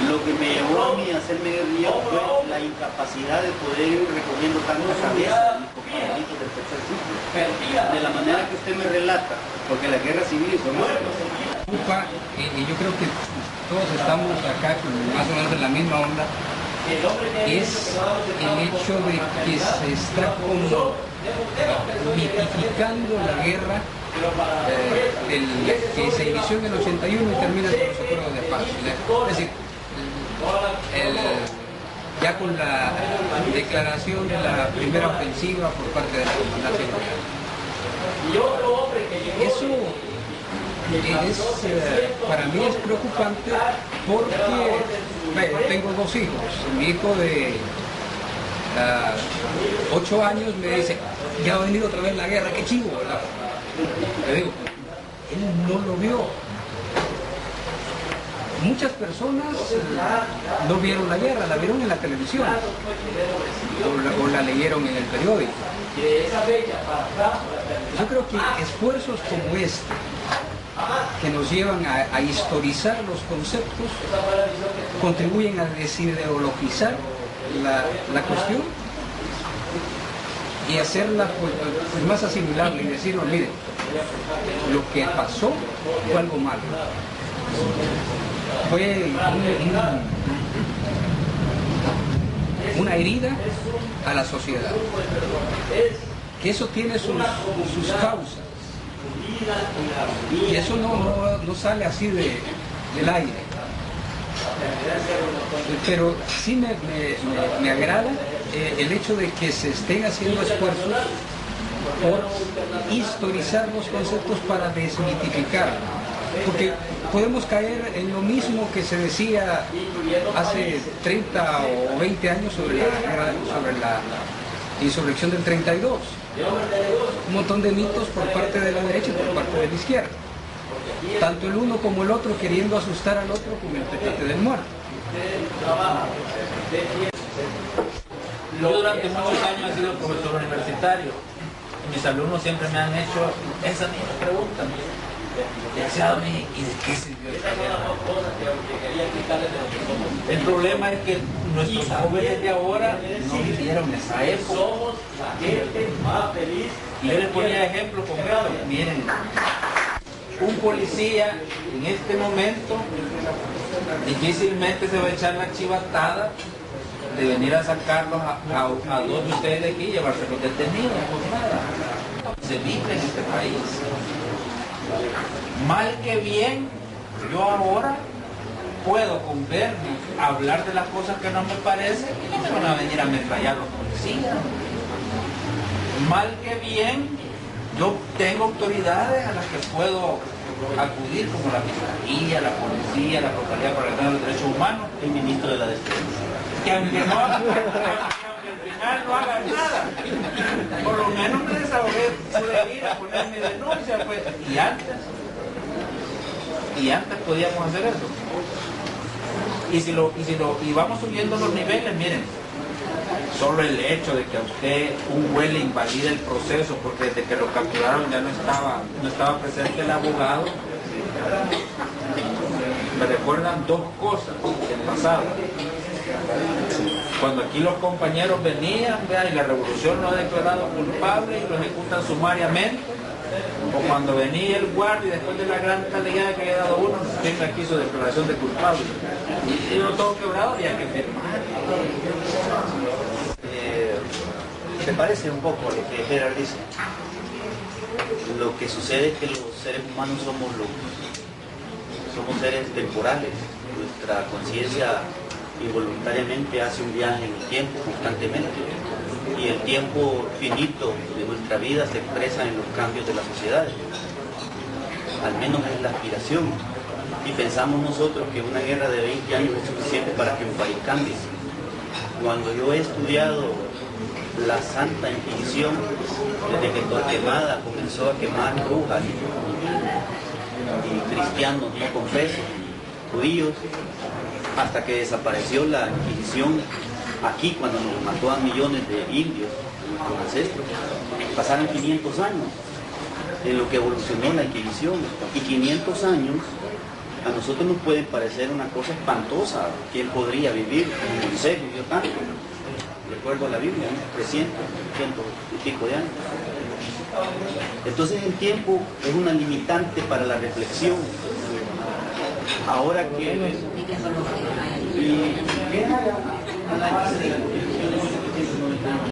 A: lo que me llevó a mí a hacerme guerrillero fue la incapacidad de poder ir recogiendo tantas cabezas de mis compañeritos del tercer ciclo. De la manera que usted me relata, porque la guerra civil son
D: y yo creo que todos estamos acá más o menos en la misma onda, es el hecho de que se está como mitificando la guerra que se inició en el 81 y termina con los acuerdos de paz. Es decir, ya con la declaración de la primera ofensiva por parte de la comandancia imperial. Eso para mí es preocupante porque bueno, tengo dos hijos. Mi hijo de 8 años me dice, ya ha venido otra vez la guerra, qué chivo, ¿verdad? Le digo, él no lo vio. muchas personas no vieron la guerra, la vieron en la televisión o la leyeron en el periódico. Yo creo que esfuerzos como este, que nos llevan a historizar los conceptos, contribuyen a desideologizar la cuestión y hacerla pues más asimilable y decirnos, mire, lo que pasó fue algo malo. Fue una herida a la sociedad. Que eso tiene sus causas. Y eso no sale así del aire. Pero sí me agrada el hecho de que se estén haciendo esfuerzos por historizar los conceptos para desmitificar. Porque podemos caer en lo mismo que se decía hace 30 o 20 años sobre la insurrección del 32. Un montón de mitos por parte de la derecha y por parte de la izquierda. Tanto el uno como el otro queriendo asustar al otro con el petate del muerto.
B: Yo durante muchos años he sido profesor universitario. Mis alumnos siempre me han hecho esa misma pregunta. ¿Y de qué sirvió esta guerra? El problema es que nuestros jóvenes de ahora no vivieron esa época. Y yo les ponía ejemplo concreto. Miren, un policía en este momento difícilmente se va a echar la chivatada de venir a sacarlos a dos de ustedes de aquí y llevárselos detenidos por nada. Se vive en este país. Mal que bien, yo ahora puedo con verme hablar de las cosas que no me parecen y no me van a venir a ametrallar los policías. Mal que bien, yo tengo autoridades a las que puedo acudir, como la Fiscalía, la Policía, la Procuraduría para los Derechos Humanos,
A: El ministro de la Defensa.
B: que aunque al final no hagan nada, por lo menos me desahogué, pude ir a poner mi denuncia, pues, y antes podíamos hacer eso. Y vamos subiendo los niveles, miren, solo el hecho de que a usted un juez le invalide el proceso porque desde que lo capturaron ya no estaba presente el abogado, me recuerdan dos cosas que pasaban. Cuando aquí los compañeros venían, vean, y la revolución lo ha declarado culpable y lo ejecutan sumariamente, o cuando venía el guardia y después de la gran calidad que había dado uno, tenga aquí su declaración de culpable. Y yo todo quebrado y hay que firmar.
A: ¿Te parece un poco a lo que Gerard dice? Lo que sucede es que los seres humanos somos seres temporales. Nuestra conciencia involuntariamente hace un viaje en el tiempo constantemente y el tiempo finito de nuestra vida se expresa en los cambios de las sociedades, al menos es la aspiración, y pensamos nosotros que una guerra de 20 años es suficiente para que un país cambie. Cuando yo he estudiado la Santa Inquisición, desde que Torquemada comenzó a quemar brujas y cristianos no confesos, judíos, hasta que desapareció la Inquisición aquí cuando nos mató a millones de indios, nuestros ancestros. Pasaron 500 años en lo que evolucionó la Inquisición, y 500 años a nosotros nos pueden parecer una cosa espantosa. ¿Quién podría vivir? Moisés vivió tanto, recuerdo la Biblia, 300 y pico de años. Entonces el tiempo es una limitante para la reflexión. Ahora que